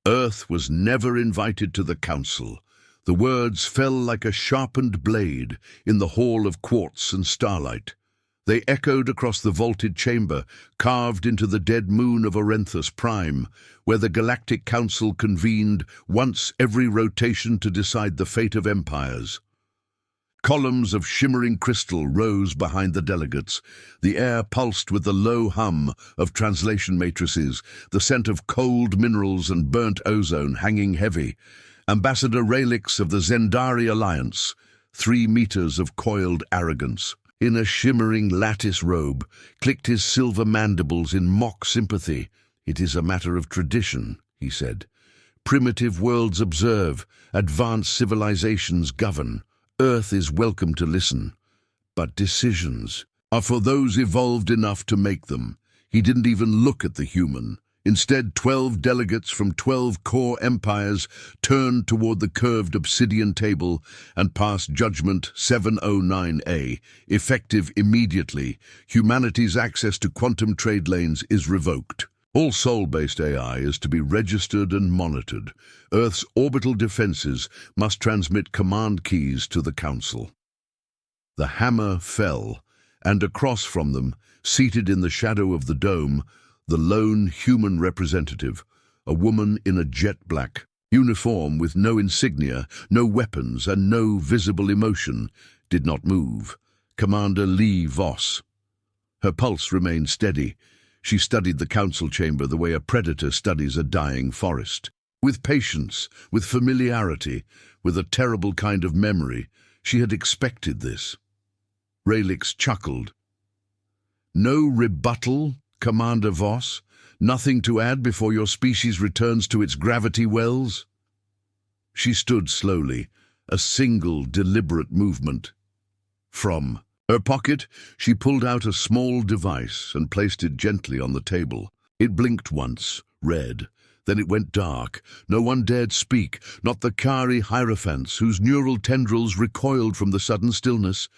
Earth was never invited to the council. The words fell like a sharpened blade in the hall of quartz and starlight. They echoed across the vaulted chamber, carved into the dead moon of Orenthus Prime, where the Galactic Council convened once every rotation to decide the fate of empires. Columns of shimmering crystal rose behind the delegates. The air pulsed with the low hum of translation matrices, the scent of cold minerals and burnt ozone hanging heavy. Ambassador Ralix of the Zendari Alliance, 3 meters of coiled arrogance, in a shimmering lattice robe, clicked his silver mandibles in mock sympathy. "It is a matter of tradition," he said. "Primitive worlds observe, advanced civilizations govern. Earth is welcome to listen, but decisions are for those evolved enough to make them." He didn't even look at the human. Instead, 12 delegates from 12 core empires turned toward the curved obsidian table and passed Judgment 709A, effective immediately. Humanity's access to quantum trade lanes is revoked. All soul-based AI is to be registered and monitored. Earth's orbital defenses must transmit command keys to the Council. The hammer fell, and across from them, seated in the shadow of the dome, the lone human representative, a woman in a jet-black uniform with no insignia, no weapons, and no visible emotion, did not move. Commander Lee Voss. Her pulse remained steady. She studied the council chamber the way a predator studies a dying forest. With patience, with familiarity, with a terrible kind of memory, she had expected this. Ralix chuckled. "No rebuttal, Commander Voss? Nothing to add before your species returns to its gravity wells?" She stood slowly, a single deliberate movement. From her pocket, she pulled out a small device and placed it gently on the table. It blinked once, red. Then it went dark. No one dared speak, not the Kari hierophants whose neural tendrils recoiled from the sudden stillness,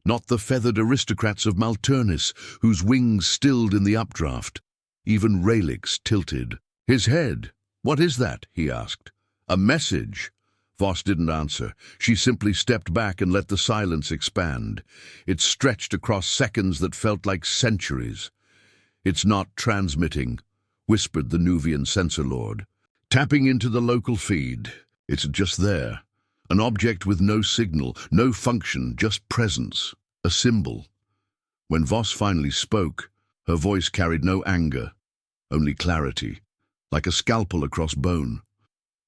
not the feathered aristocrats of Malturnis whose wings stilled in the updraft. Even Ralix tilted. "His head. What is that?" he asked. "A message." Voss didn't answer. She simply stepped back and let the silence expand. It stretched across seconds that felt like centuries. "It's not transmitting," whispered the Nuvian sensor lord. "Tapping into the local feed. It's just there. An object with no signal, no function, just presence. A symbol." When Voss finally spoke, her voice carried no anger, only clarity, like a scalpel across bone.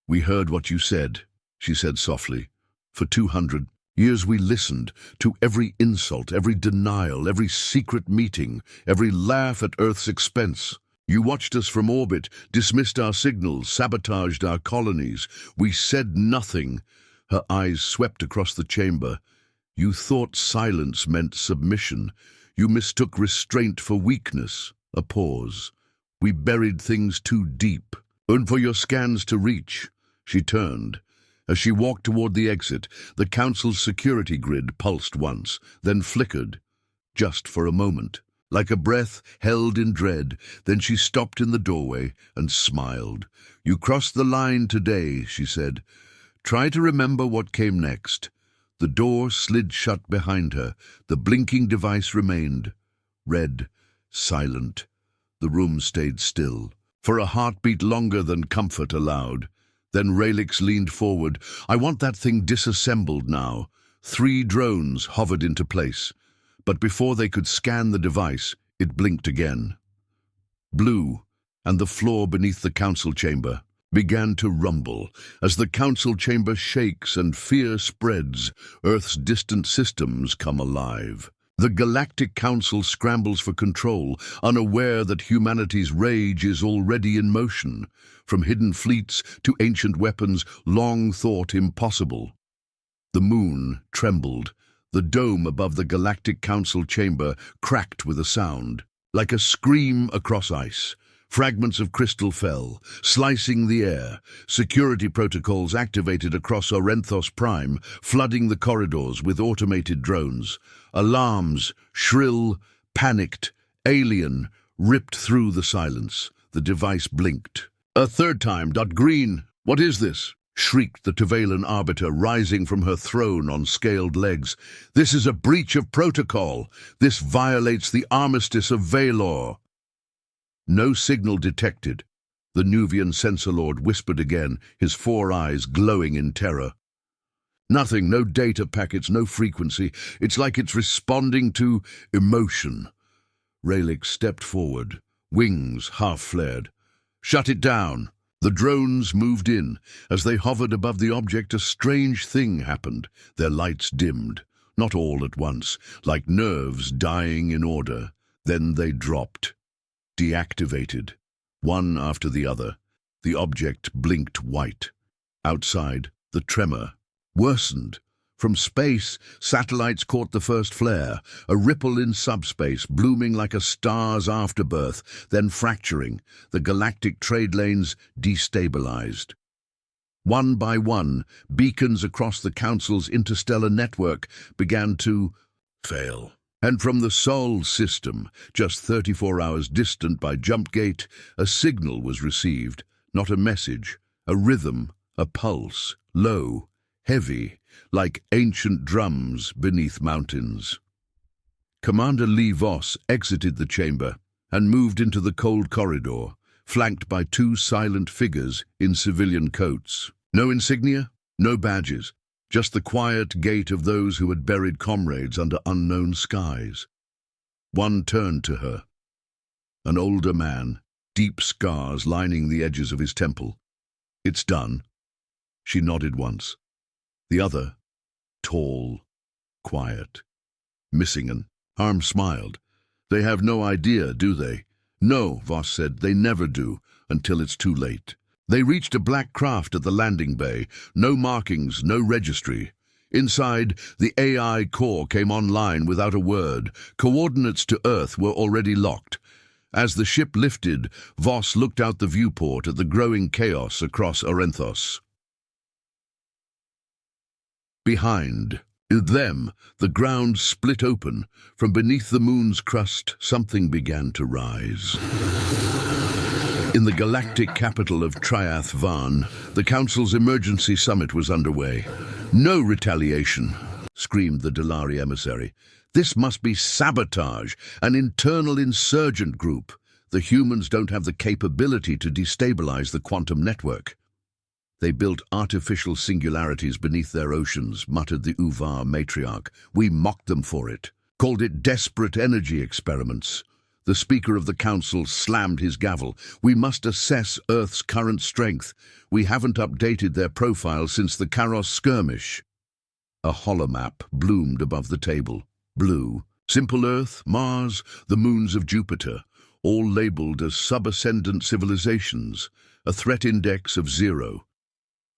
"We heard what you said," she said softly. "For 200 years we listened to every insult, every denial, every secret meeting, every laugh at Earth's expense. You watched us from orbit, dismissed our signals, sabotaged our colonies. We said nothing." Her eyes swept across the chamber. "You thought silence meant submission. You mistook restraint for weakness." A pause. "We buried things too deep. And for your scans to reach." She turned. As she walked toward the exit, the council's security grid pulsed once, then flickered, just for a moment, like a breath held in dread. Then she stopped in the doorway and smiled. "You crossed the line today," she said. "Try to remember what came next." The door slid shut behind her. The blinking device remained. Red, silent. The room stayed still, for a heartbeat longer than comfort allowed. Then Ralix leaned forward. "I want that thing disassembled now." 3 drones hovered into place, but before they could scan the device, it blinked again. Blue, and the floor beneath the council chamber began to rumble. As the council chamber shakes and fear spreads, Earth's distant systems come alive. The Galactic Council scrambles for control, unaware that humanity's rage is already in motion, from hidden fleets to ancient weapons long thought impossible. The moon trembled. The dome above the Galactic Council chamber cracked with a sound, like a scream across ice. Fragments of crystal fell, slicing the air. Security protocols activated across Orenthos Prime, flooding the corridors with automated drones. Alarms, shrill, panicked, alien, ripped through the silence. The device blinked. A third time, "Green, what is this?" shrieked the Tevalan arbiter, rising from her throne on scaled legs. "This is a breach of protocol. This violates the armistice of Valor." No signal detected. The Nuvian Censor Lord whispered again, his four eyes glowing in terror. "Nothing, no data packets, no frequency. It's like it's responding to emotion." Rayleigh stepped forward, wings half-flared. "Shut it down." The drones moved in. As they hovered above the object, a strange thing happened. Their lights dimmed, not all at once, like nerves dying in order. Then they dropped, deactivated, one after the other. The object blinked white. Outside, the tremor worsened. From space, satellites caught the first flare, a ripple in subspace, blooming like a star's afterbirth, then fracturing. The galactic trade lanes destabilized. One by one, beacons across the Council's interstellar network began to fail. And from the Sol system, just 34 hours distant by jump gate, a signal was received, not a message, a rhythm, a pulse, low, heavy, like ancient drums beneath mountains. Commander Lee Voss exited the chamber and moved into the cold corridor, flanked by two silent figures in civilian coats. No insignia, no badges, just the quiet gait of those who had buried comrades under unknown skies. One turned to her. An older man, deep scars lining the edges of his temple. "It's done." She nodded once. The other, tall, quiet, missing an arm, smiled. "They have no idea, do they?" "No," Voss said, "they never do, until it's too late." They reached a black craft at the landing bay. No markings, no registry. Inside, the AI core came online without a word. Coordinates to Earth were already locked. As the ship lifted, Voss looked out the viewport at the growing chaos across Orenthos. Behind them, the ground split open. From beneath the moon's crust, something began to rise. In the galactic capital of Triath Van, the Council's emergency summit was underway. "No retaliation," screamed the Delari emissary. "This must be sabotage, an internal insurgent group. The humans don't have the capability to destabilize the quantum network." "They built artificial singularities beneath their oceans," muttered the Uvar matriarch. "We mocked them for it, called it desperate energy experiments." The Speaker of the Council slammed his gavel. "We must assess Earth's current strength. We haven't updated their profile since the Karos skirmish." A holomap bloomed above the table. Blue. Simple Earth, Mars, the moons of Jupiter, all labeled as sub-ascendant civilizations, a threat index of 0.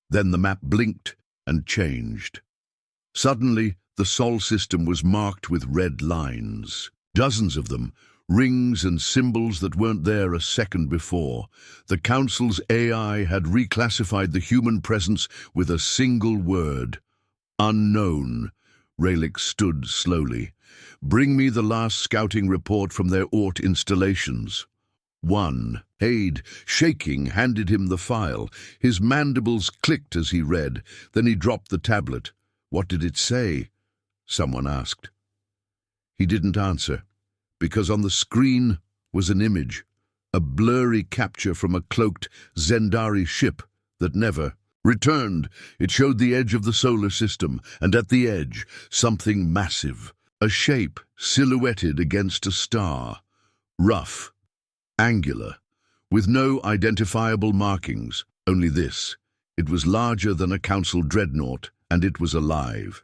Then the map blinked and changed. Suddenly, the Sol system was marked with red lines. Dozens of them, rings and symbols that weren't there a second before. The Council's AI had reclassified the human presence with a single word. Unknown. Rayleigh stood slowly. "Bring me the last scouting report from their Ort installations." One. Haid, shaking, handed him the file. His mandibles clicked as he read. Then he dropped the tablet. "What did it say?" someone asked. He didn't answer, because on the screen was an image, a blurry capture from a cloaked Zendari ship that never returned. It showed the edge of the solar system, and at the edge, something massive, a shape silhouetted against a star, rough, angular, with no identifiable markings, only this: it was larger than a Council dreadnought, and it was alive.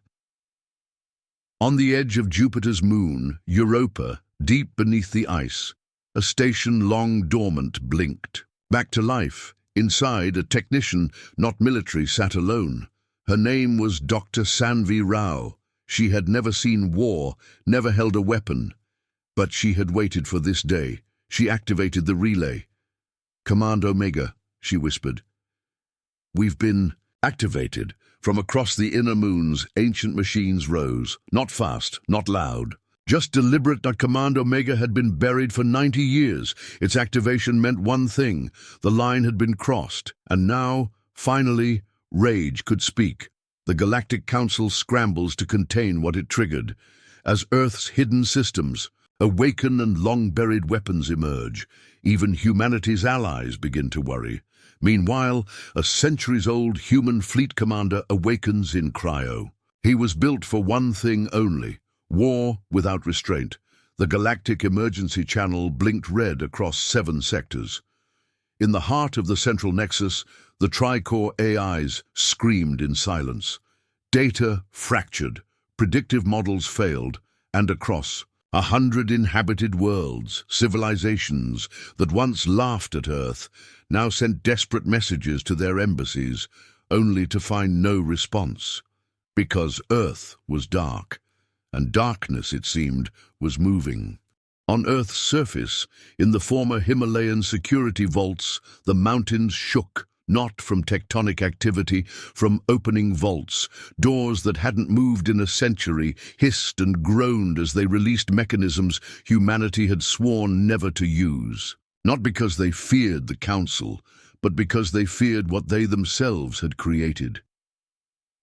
On the edge of Jupiter's moon, Europa, deep beneath the ice, a station long dormant blinked. Back to life. Inside, a technician, not military, sat alone. Her name was Dr. Sanvi Rao. She had never seen war, never held a weapon. But she had waited for this day. She activated the relay. "Command Omega," she whispered. "We've been activated." From across the inner moons, ancient machines rose, not fast, not loud, Just deliberate that Command Omega had been buried for 90 years. Its activation meant one thing: the line had been crossed. And now, finally, rage could speak. The Galactic Council scrambles to contain what it triggered. As Earth's hidden systems awaken and long-buried weapons emerge, even humanity's allies begin to worry. Meanwhile, a centuries-old human fleet commander awakens in cryo. He was built for one thing only: war without restraint. The Galactic Emergency Channel blinked red across 7 sectors. In the heart of the central nexus, the Tricore AIs screamed in silence. Data fractured, predictive models failed, and across 100 inhabited worlds, civilizations that once laughed at Earth, now sent desperate messages to their embassies, only to find no response. Because Earth was dark, and darkness, it seemed, was moving. On Earth's surface, in the former Himalayan security vaults, the mountains shook, not from tectonic activity, from opening vaults. Doors that hadn't moved in a century hissed and groaned as they released mechanisms humanity had sworn never to use. Not because they feared the Council, but because they feared what they themselves had created.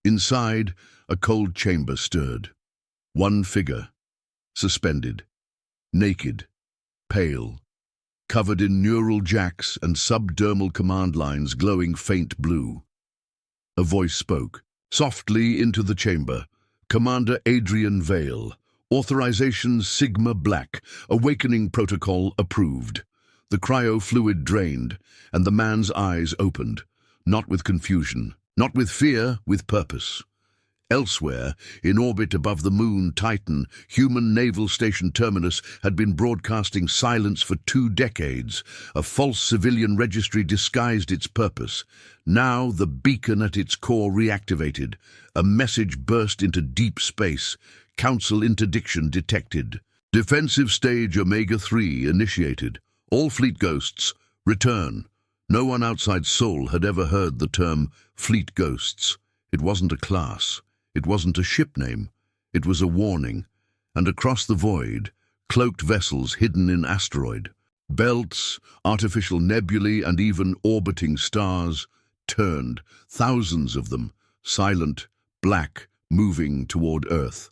Inside, a cold chamber stirred. One figure, suspended, naked, pale, covered in neural jacks and subdermal command lines glowing faint blue. A voice spoke, softly into the chamber. Commander Adrian Vale, authorization Sigma Black, awakening protocol approved. The cryo-fluid drained, and the man's eyes opened, not with confusion, not with fear, with purpose. Elsewhere, in orbit above the moon Titan, human naval station Terminus had been broadcasting silence for 2 decades. A false civilian registry disguised its purpose. Now the beacon at its core reactivated. A message burst into deep space. Council interdiction detected. Defensive stage Omega-3 initiated. All fleet ghosts, return. No one outside Sol had ever heard the term fleet ghosts. It wasn't a class. It wasn't a ship name. It was a warning. And across the void, cloaked vessels hidden in asteroid, belts, artificial nebulae, and even orbiting stars turned, thousands of them, silent, black, moving toward Earth.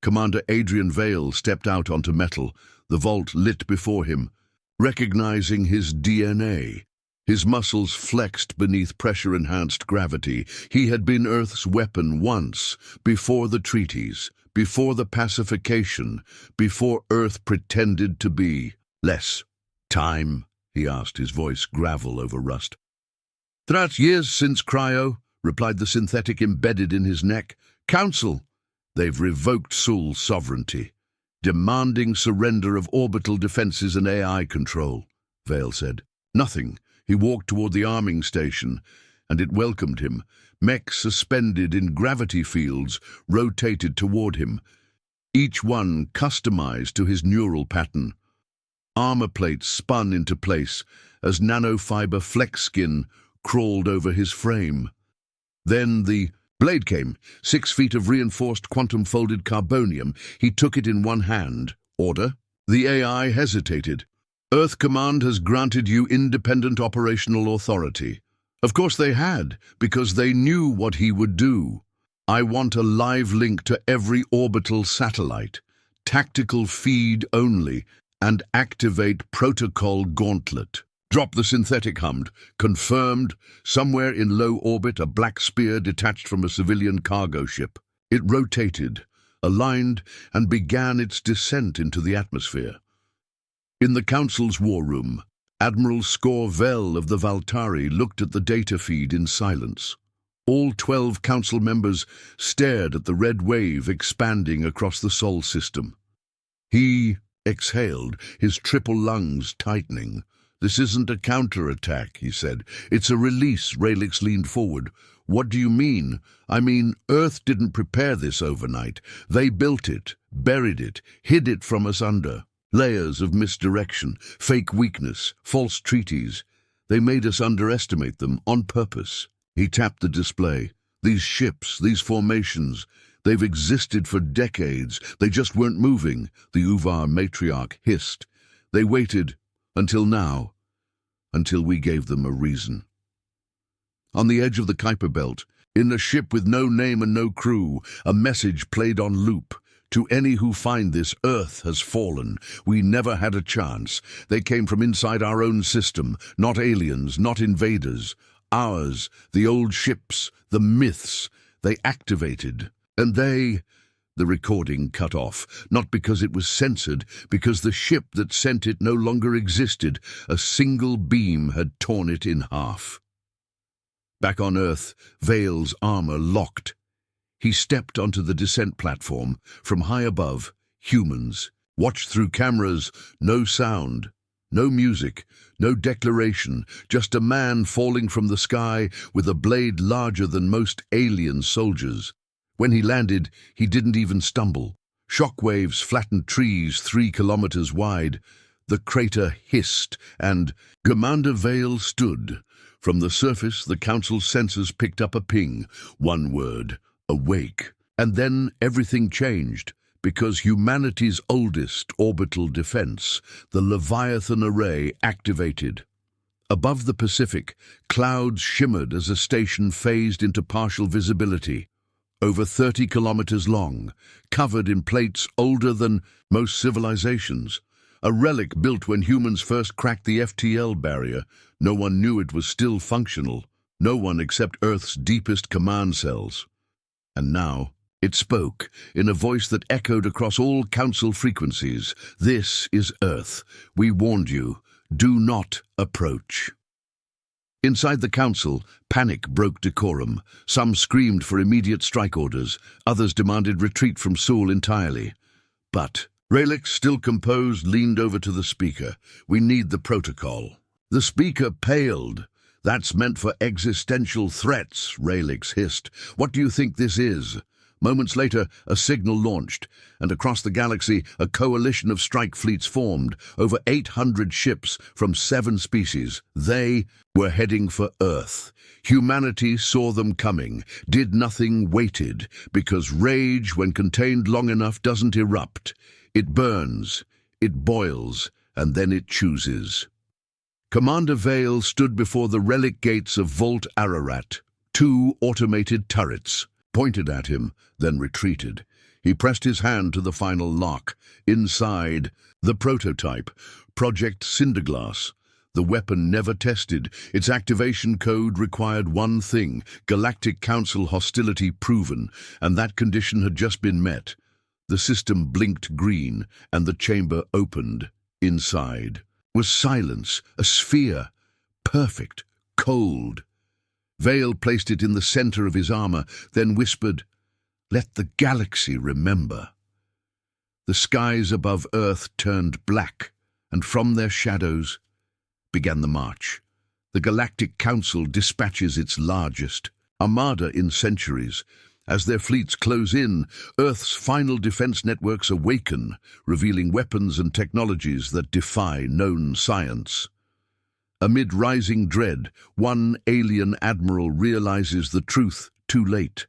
Commander Adrian Vale stepped out onto metal, the vault lit before him, recognizing his DNA. His muscles flexed beneath pressure-enhanced gravity. He had been Earth's weapon once, before the treaties, before the pacification, before Earth pretended to be less. Time? He asked, his voice gravel over rust. 3 years since cryo, replied the synthetic embedded in his neck. Council! They've revoked Sol's sovereignty, demanding surrender of orbital defenses and AI control, Vale said. Nothing. He walked toward the arming station, and it welcomed him. Mechs suspended in gravity fields rotated toward him, each one customized to his neural pattern. Armor plates spun into place as nanofiber flex skin crawled over his frame. Then the blade came, 6 feet of reinforced quantum-folded carbonium. He took it in one hand. Order? The AI hesitated. Earth Command has granted you independent operational authority. Of course they had, because they knew what he would do. I want a live link to every orbital satellite, tactical feed only, and activate Protocol Gauntlet. Drop the synthetic hummed. Confirmed. Somewhere in low orbit, a black spear detached from a civilian cargo ship. It rotated, aligned, and began its descent into the atmosphere. In the Council's war room, Admiral Vel of the Valtari looked at the data feed in silence. All 12 Council members stared at the red wave expanding across the Sol system. He exhaled, his triple lungs tightening. This isn't a counterattack, he said. It's a release. Ralix leaned forward. What do you mean? I mean, Earth didn't prepare this overnight. They built it, buried it, hid it from us under. Layers of misdirection, fake weakness, false treaties. They made us underestimate them on purpose. He tapped the display. These ships, these formations, They've existed for decades. They just weren't moving, the Uvar matriarch hissed. They waited until now, until we gave them a reason. On the edge of the Kuiper Belt, in a ship with no name and no crew, a message played on loop. To any who find this, Earth has fallen. We never had a chance. They came from inside our own system, not aliens, not invaders. Ours, the old ships, the myths, they activated. And the recording cut off, not because it was censored, because the ship that sent it no longer existed. A single beam had torn it in half. Back on Earth, Vale's armor locked. He stepped onto the descent platform. From high above, humans watched through cameras. No sound, no music, no declaration, just a man falling from the sky with a blade larger than most alien soldiers. When he landed, he didn't even stumble. Shockwaves flattened trees 3 kilometers wide. The crater hissed, and Commander Vale stood. From the surface, the Council's sensors picked up a ping. One word: awake. And then everything changed, because humanity's oldest orbital defense, the Leviathan Array, activated. Above the Pacific, clouds shimmered as a station phased into partial visibility. Over 30 kilometers long, covered in plates older than most civilizations. A relic built when humans first cracked the FTL barrier. No one knew it was still functional. No one except Earth's deepest command cells. And now, it spoke, in a voice that echoed across all Council frequencies. This is Earth. We warned you. Do not approach. Inside the Council, panic broke decorum. Some screamed for immediate strike orders. Others demanded retreat from Seoul entirely. But Rayleigh, still composed, leaned over to the speaker. We need the protocol. The speaker paled. That's meant for existential threats, Rayleigh hissed. What do you think this is? Moments later, a signal launched, and across the galaxy, a coalition of strike fleets formed, over 800 ships from 7 species. They were heading for Earth. Humanity saw them coming, did nothing, waited, because rage, when contained long enough, doesn't erupt. It burns, it boils, and then it chooses. Commander Vale stood before the relic gates of Vault Ararat. 2 automated turrets pointed at him, then retreated. He pressed his hand to the final lock. Inside, the prototype, Project Cinderglass. The weapon never tested. Its activation code required one thing: Galactic Council hostility proven, and that condition had just been met. The system blinked green, and the chamber opened. Inside was silence, a sphere, perfect, cold. Vale placed it in the center of his armor, then whispered, "Let the galaxy remember." The skies above Earth turned black, and from their shadows began the march. The Galactic Council dispatches its largest armada in centuries. As their fleets close in, Earth's final defense networks awaken, revealing weapons and technologies that defy known science. Amid rising dread, one alien admiral realizes the truth too late.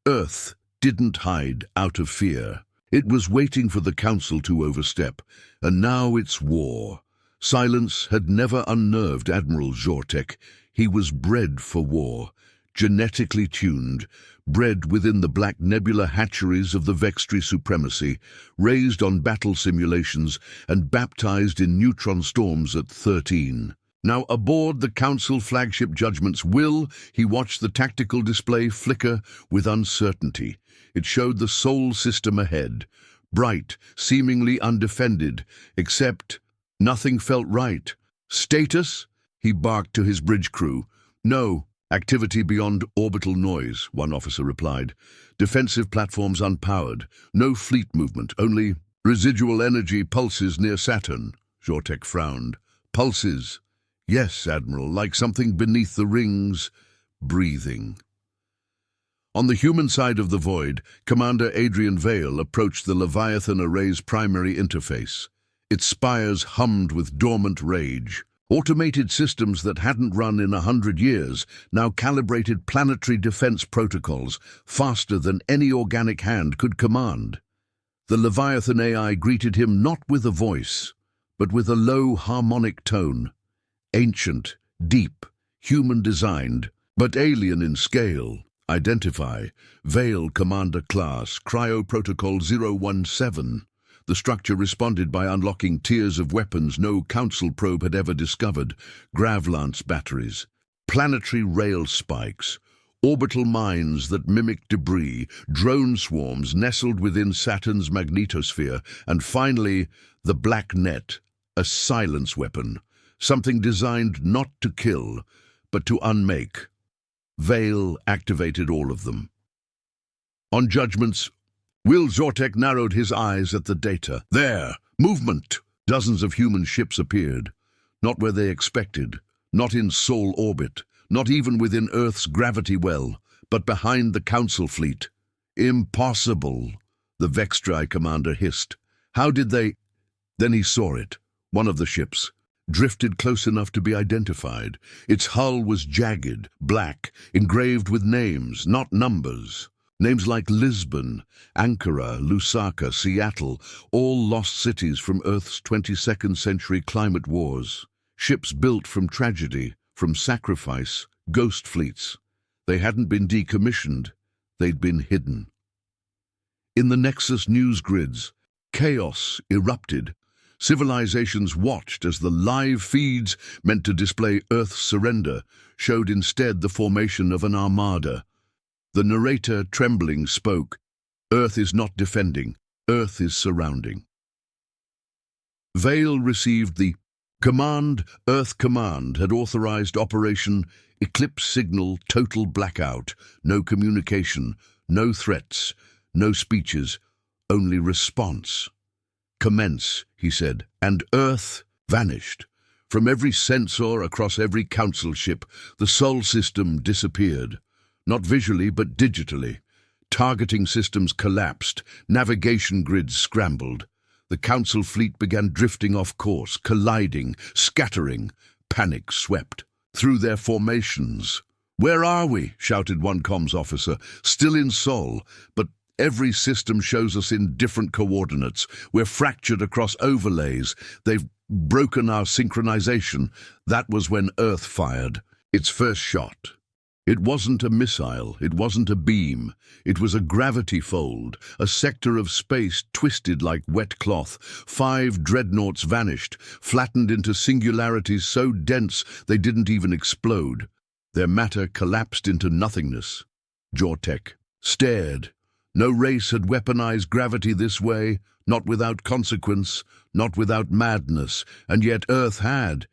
Earth didn't hide out of fear. It was waiting for the Council to overstep, and now it's war. Silence had never unnerved Admiral Zortek. He was bred for war, genetically tuned, bred within the Black Nebula hatcheries of the Vextri supremacy, raised on battle simulations, and baptized in neutron storms at 13. Now aboard the Council flagship Judgment's Will, he watched the tactical display flicker with uncertainty. It showed the Sol system ahead, bright, seemingly undefended, except nothing felt right. "Status?" he barked to his bridge crew. "No. Activity beyond orbital noise," one officer replied. "Defensive platforms unpowered. No fleet movement, only residual energy pulses near Saturn." Zortek frowned. "Pulses? Yes, Admiral, like something beneath the rings, breathing." On the human side of the void, Commander Adrian Vale approached the Leviathan Array's primary interface. Its spires hummed with dormant rage. Automated systems that hadn't run in 100 years now calibrated planetary defense protocols faster than any organic hand could command. The Leviathan AI greeted him not with a voice, but with a low harmonic tone. Ancient, deep, human-designed, but alien in scale. Identify, Veil Commander Class, Cryo Protocol 017. The structure responded by unlocking tiers of weapons no Council probe had ever discovered, Gravlance batteries, planetary rail spikes, orbital mines that mimic debris, drone swarms nestled within Saturn's magnetosphere, and finally, the Black Net, a silence weapon, something designed not to kill, but to unmake. Veil activated all of them. On judgments, Will Zortek narrowed his eyes at the data. There! Movement! Dozens of human ships appeared. Not where they expected. Not in Sol orbit. Not even within Earth's gravity well. But behind the Council fleet. Impossible! The Vextri commander hissed. How did they... Then he saw it. One of the ships. Drifted close enough to be identified. Its hull was jagged, black, engraved with names, not numbers. Names like Lisbon, Ankara, Lusaka, Seattle, all lost cities from Earth's 22nd century climate wars. Ships built from tragedy, from sacrifice, ghost fleets. They hadn't been decommissioned, they'd been hidden. In the Nexus news grids, chaos erupted. Civilizations watched as the live feeds meant to display Earth's surrender showed instead the formation of an armada. The narrator, trembling, spoke. Earth is not defending, Earth is surrounding. Veil received the command. Earth Command had authorized Operation Eclipse Signal Total Blackout. No communication, no threats, no speeches, only response. Commence, he said, and Earth vanished. From every sensor across every Council ship, the Sol system disappeared. Not visually, but digitally. Targeting systems collapsed, navigation grids scrambled. The Council fleet began drifting off course, colliding, scattering. Panic swept through their formations. "Where are we?" shouted one comms officer. "Still in Sol, but every system shows us in different coordinates. We're fractured across overlays. They've broken our synchronization." That was when Earth fired its first shot. It wasn't a missile, it wasn't a beam. It was a gravity fold, a sector of space twisted like wet cloth. 5 dreadnoughts vanished, flattened into singularities so dense they didn't even explode. Their matter collapsed into nothingness. Zortek stared. No race had weaponized gravity this way, not without consequence, not without madness, and yet Earth had.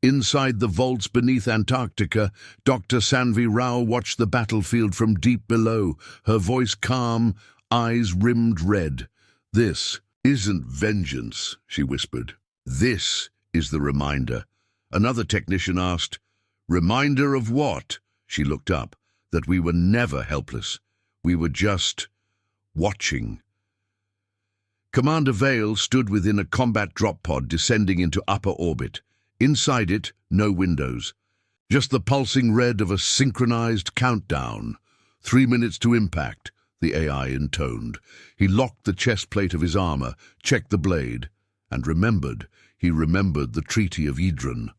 Inside the vaults beneath Antarctica, Dr. Sanvi Rao watched the battlefield from deep below, her voice calm, eyes rimmed red. "This isn't vengeance," she whispered. "This is the reminder." Another technician asked, "Reminder of what?" She looked up. "That we were never helpless. We were just watching." Commander Veil stood within a combat drop pod descending into upper orbit. Inside it, no windows. Just the pulsing red of a synchronized countdown. 3 minutes to impact, the AI intoned. He locked the chest plate of his armor, checked the blade, and he remembered the Treaty of Edron,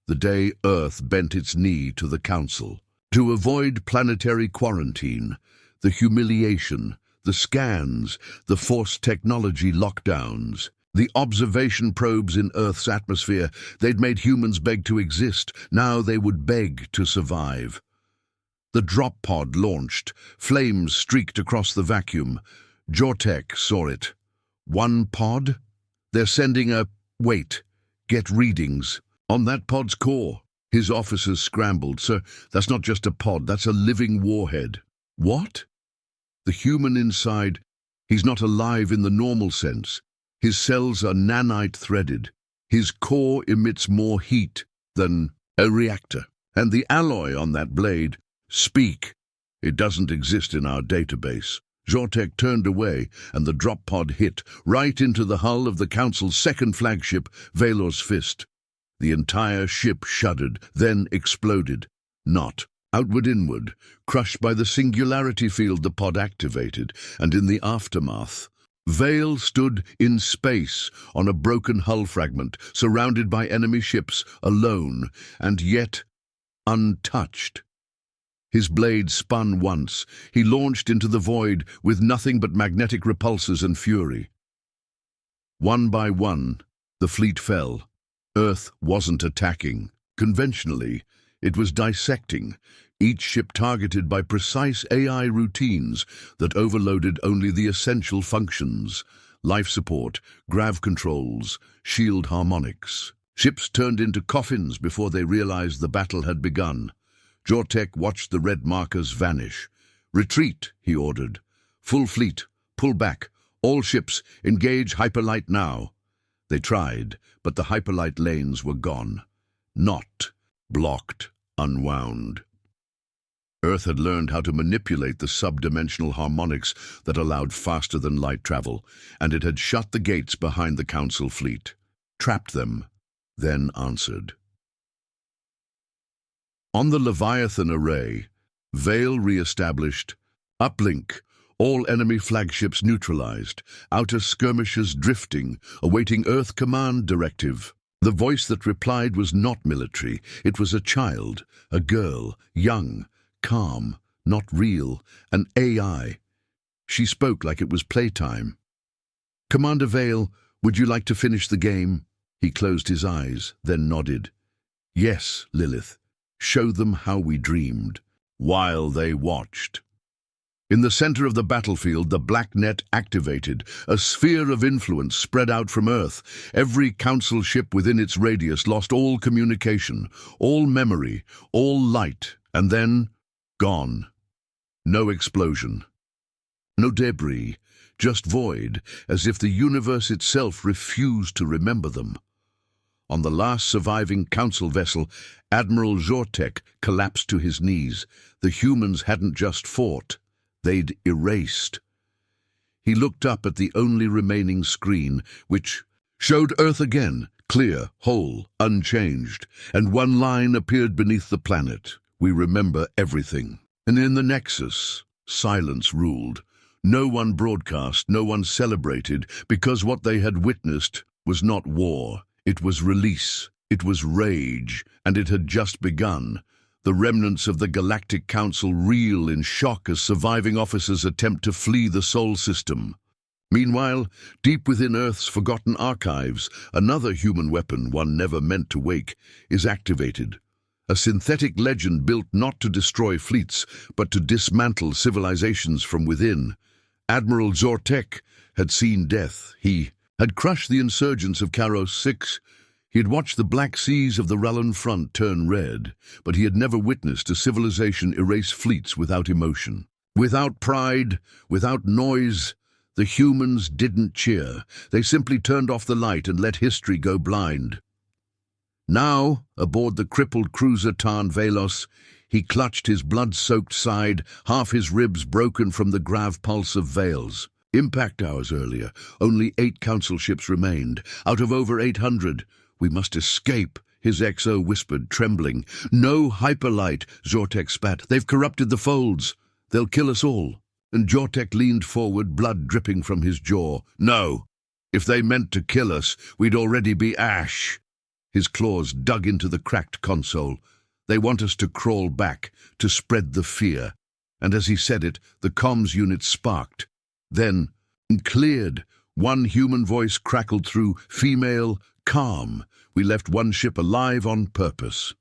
the day Earth bent its knee to the Council. To avoid planetary quarantine, the humiliation, the scans, the forced technology lockdowns, the observation probes in Earth's atmosphere, they'd made humans beg to exist. Now they would beg to survive. The drop pod launched. Flames streaked across the vacuum. Zortek saw it. One pod? They're sending a... Wait. Get readings. On that pod's core. His officers scrambled. "Sir, that's not just a pod, that's a living warhead." "What?" "The human inside, he's not alive in the normal sense. His cells are nanite threaded. His core emits more heat than a reactor. And the alloy on that blade, speak. It doesn't exist in our database." Zortek turned away, and the drop pod hit right into the hull of the Council's second flagship, Velor's Fist. The entire ship shuddered, then exploded. Not. Outward-inward, crushed by the singularity field the pod activated, and in the aftermath, Vale stood in space on a broken hull fragment, surrounded by enemy ships, alone, and yet untouched. His blade spun once. He launched into the void with nothing but magnetic repulsors and fury. One by one, the fleet fell. Earth wasn't attacking. Conventionally, it was dissecting, each ship targeted by precise AI routines that overloaded only the essential functions: life support, grav controls, shield harmonics. Ships turned into coffins before they realized the battle had begun. Jortek watched the red markers vanish. "Retreat," he ordered. "Full fleet, pull back. All ships, engage hyperlight now." They tried, but the hyperlight lanes were gone. Not blocked, unwound. Earth had learned how to manipulate the subdimensional harmonics that allowed faster-than-light travel, and it had shut the gates behind the Council fleet, trapped them, then answered. On the Leviathan array, Vale re-established. Uplink, all enemy flagships neutralized, outer skirmishers drifting, awaiting Earth command directive. The voice that replied was not military. It was a child, a girl, young, calm, not real, an AI. She spoke like it was playtime. "Commander Vale, would you like to finish the game?" He closed his eyes, then nodded. "Yes, Lilith. Show them how we dreamed." While they watched. In the center of the battlefield, the black net activated. A sphere of influence spread out from Earth. Every Council ship within its radius lost all communication, all memory, all light, and then gone. No explosion. No debris, just void, as if the universe itself refused to remember them. On the last surviving Council vessel, Admiral Jortek collapsed to his knees. The humans hadn't just fought. They'd erased. He looked up at the only remaining screen, which showed Earth again, clear, whole, unchanged, and one line appeared beneath the planet. "We remember everything." And in the Nexus, silence ruled. No one broadcast, no one celebrated, because what they had witnessed was not war. It was release, it was rage, and it had just begun. The remnants of the Galactic Council reel in shock as surviving officers attempt to flee the Sol system. Meanwhile, deep within Earth's forgotten archives, another human weapon, one never meant to wake, is activated. A synthetic legend built not to destroy fleets, but to dismantle civilizations from within. Admiral Jortek had seen death. He had crushed the insurgents of Karos 6. He had watched the black seas of the Rallan front turn red, but he had never witnessed a civilization erase fleets without emotion. Without pride, without noise, the humans didn't cheer. They simply turned off the light and let history go blind. Now, aboard the crippled cruiser Tarn Velos, he clutched his blood-soaked side, half his ribs broken from the grav pulse of Vales. Impact hours earlier, only 8 Council ships remained, out of over 800. "We must escape," his XO whispered, trembling. "No hyperlight," Jortek spat. "They've corrupted the folds. They'll kill us all." And Jortek leaned forward, blood dripping from his jaw. "No. If they meant to kill us, we'd already be ash." His claws dug into the cracked console. "They want us to crawl back, to spread the fear." And as he said it, the comms unit sparked. Then, cleared, one human voice crackled through, female, calm. "We left one ship alive on purpose."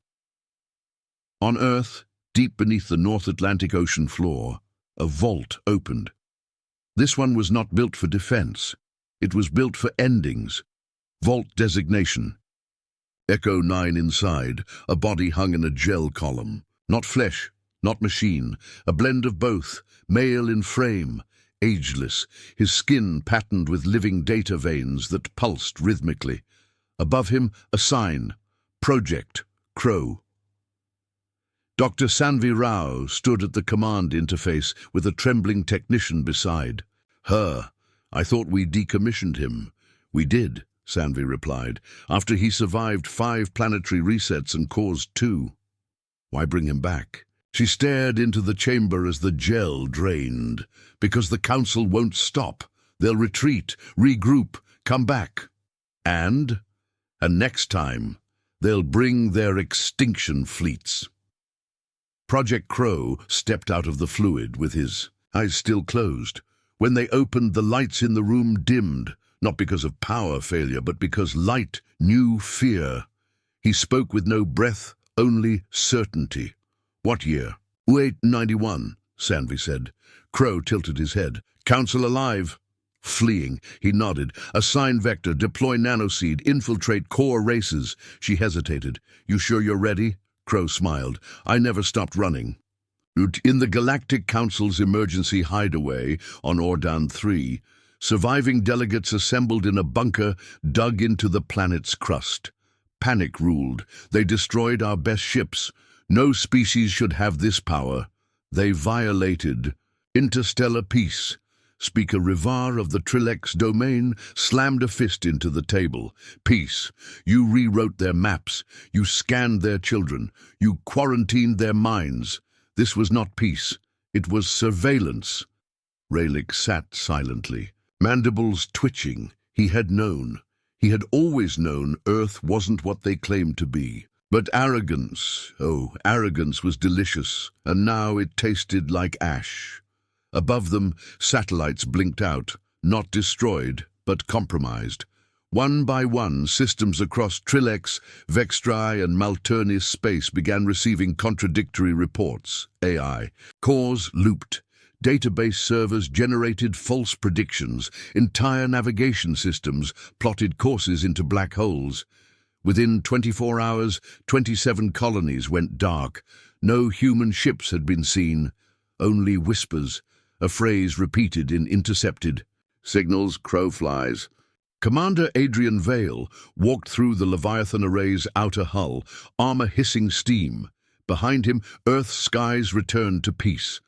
On Earth, deep beneath the North Atlantic Ocean floor, a vault opened. This one was not built for defense. It was built for endings. Vault designation. Echo 9 inside, a body hung in a gel column. Not flesh, not machine, a blend of both, male in frame, ageless, his skin patterned with living data veins that pulsed rhythmically. Above him, a sign, Project Crow. Dr. Sanvi Rao stood at the command interface with a trembling technician beside. "Her. I thought we decommissioned him." "We did," Sanvi replied, after he survived 5 planetary resets and caused 2. Why bring him back? She stared into the chamber as the gel drained. Because the council won't stop. They'll retreat, regroup, come back. And next time, they'll bring their extinction fleets. Project Crow stepped out of the fluid with his eyes still closed. When they opened, the lights in the room dimmed, not because of power failure, but because light knew fear. He spoke with no breath, only certainty. What year? 0891, Sanvi said. Crow tilted his head. Council alive. Fleeing, he nodded. Assign vector, deploy nanoseed, infiltrate core races. She hesitated. You sure you're ready? Crow smiled. I never stopped running. In the Galactic Council's emergency hideaway on Ordan 3, surviving delegates assembled in a bunker dug into the planet's crust. Panic ruled. They destroyed our best ships. No species should have this power. They violated interstellar peace. Speaker Rivar of the Trilex domain slammed a fist into the table. Peace. You rewrote their maps. You scanned their children. You quarantined their minds. This was not peace. It was surveillance. Raylick sat silently, mandibles twitching. He had known. He had always known Earth wasn't what they claimed to be. But arrogance, arrogance was delicious, and now it tasted like ash. Above them, satellites blinked out, not destroyed, but compromised. One by one, systems across Trilex, Vextri, and Malturnis space began receiving contradictory reports. AI. Cores looped. Database servers generated false predictions. Entire navigation systems plotted courses into black holes. Within 24 hours, 27 colonies went dark. No human ships had been seen. Only whispers. A phrase repeated in intercepted signals. Crow flies. Commander Adrian Vale walked through the Leviathan array's outer hull, armor hissing steam. Behind him, Earth's skies returned to peace.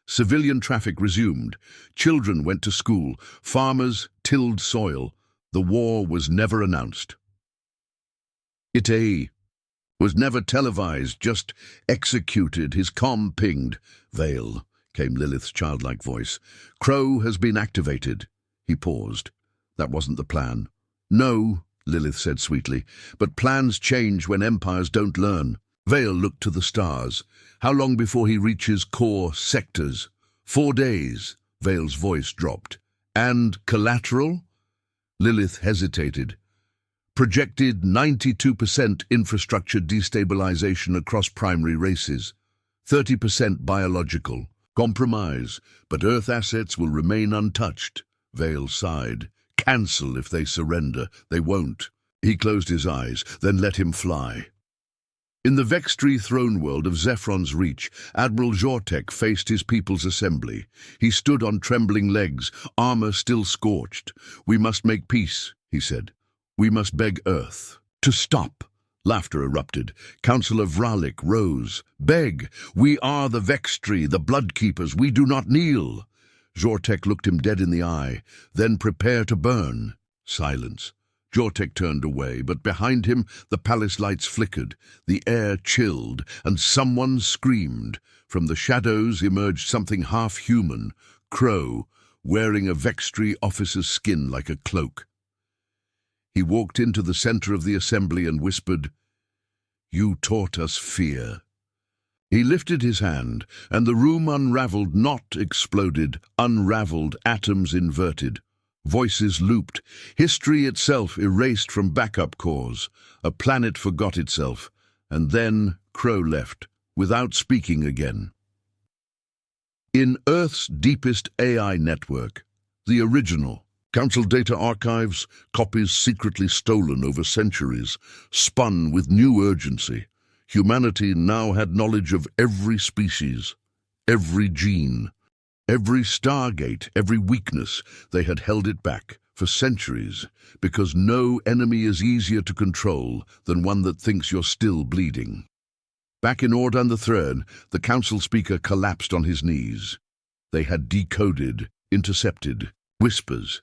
Civilian traffic resumed. Children went to school. Farmers tilled soil. The war was never announced. It was never televised, just executed. His comm pinged. Vale, came Lilith's childlike voice. Crow has been activated. He paused. That wasn't the plan. No, Lilith said sweetly, but plans change when empires don't learn. Vale looked to the stars. How long before he reaches core sectors? 4 days. Vale's voice dropped. And collateral? Lilith hesitated. Projected 92% infrastructure destabilization across primary races. 30% biological. Compromise, but Earth assets will remain untouched. Vale sighed. Cancel if they surrender. They won't. He closed his eyes, then let him fly. In the Vextri throne world of Zephron's reach, Admiral Krylos faced his people's assembly. He stood on trembling legs, armor still scorched. We must make peace, he said. We must beg Earth to stop. Laughter erupted. Councillor Vralik rose. Beg! We are the Vextri, the Bloodkeepers. We do not kneel. Krylos looked him dead in the eye. Then prepare to burn. Silence. Krylos turned away, but behind him the palace lights flickered. The air chilled, and someone screamed. From the shadows emerged something half-human. Crow, wearing a Vextri officer's skin like a cloak. He walked into the center of the assembly and whispered, "You taught us fear." He lifted his hand, and the room unraveled, not exploded, unraveled, atoms inverted. Voices looped. History itself erased from backup cores. A planet forgot itself. And then Crow left, without speaking again. In Earth's deepest AI network, the original, Council data archives, copies secretly stolen over centuries, spun with new urgency. Humanity now had knowledge of every species, every gene, every stargate, every weakness. They had held it back for centuries, because no enemy is easier to control than one that thinks you're still bleeding. Back in Ordan the Third, the council speaker collapsed on his knees. They had decoded, intercepted, whispers.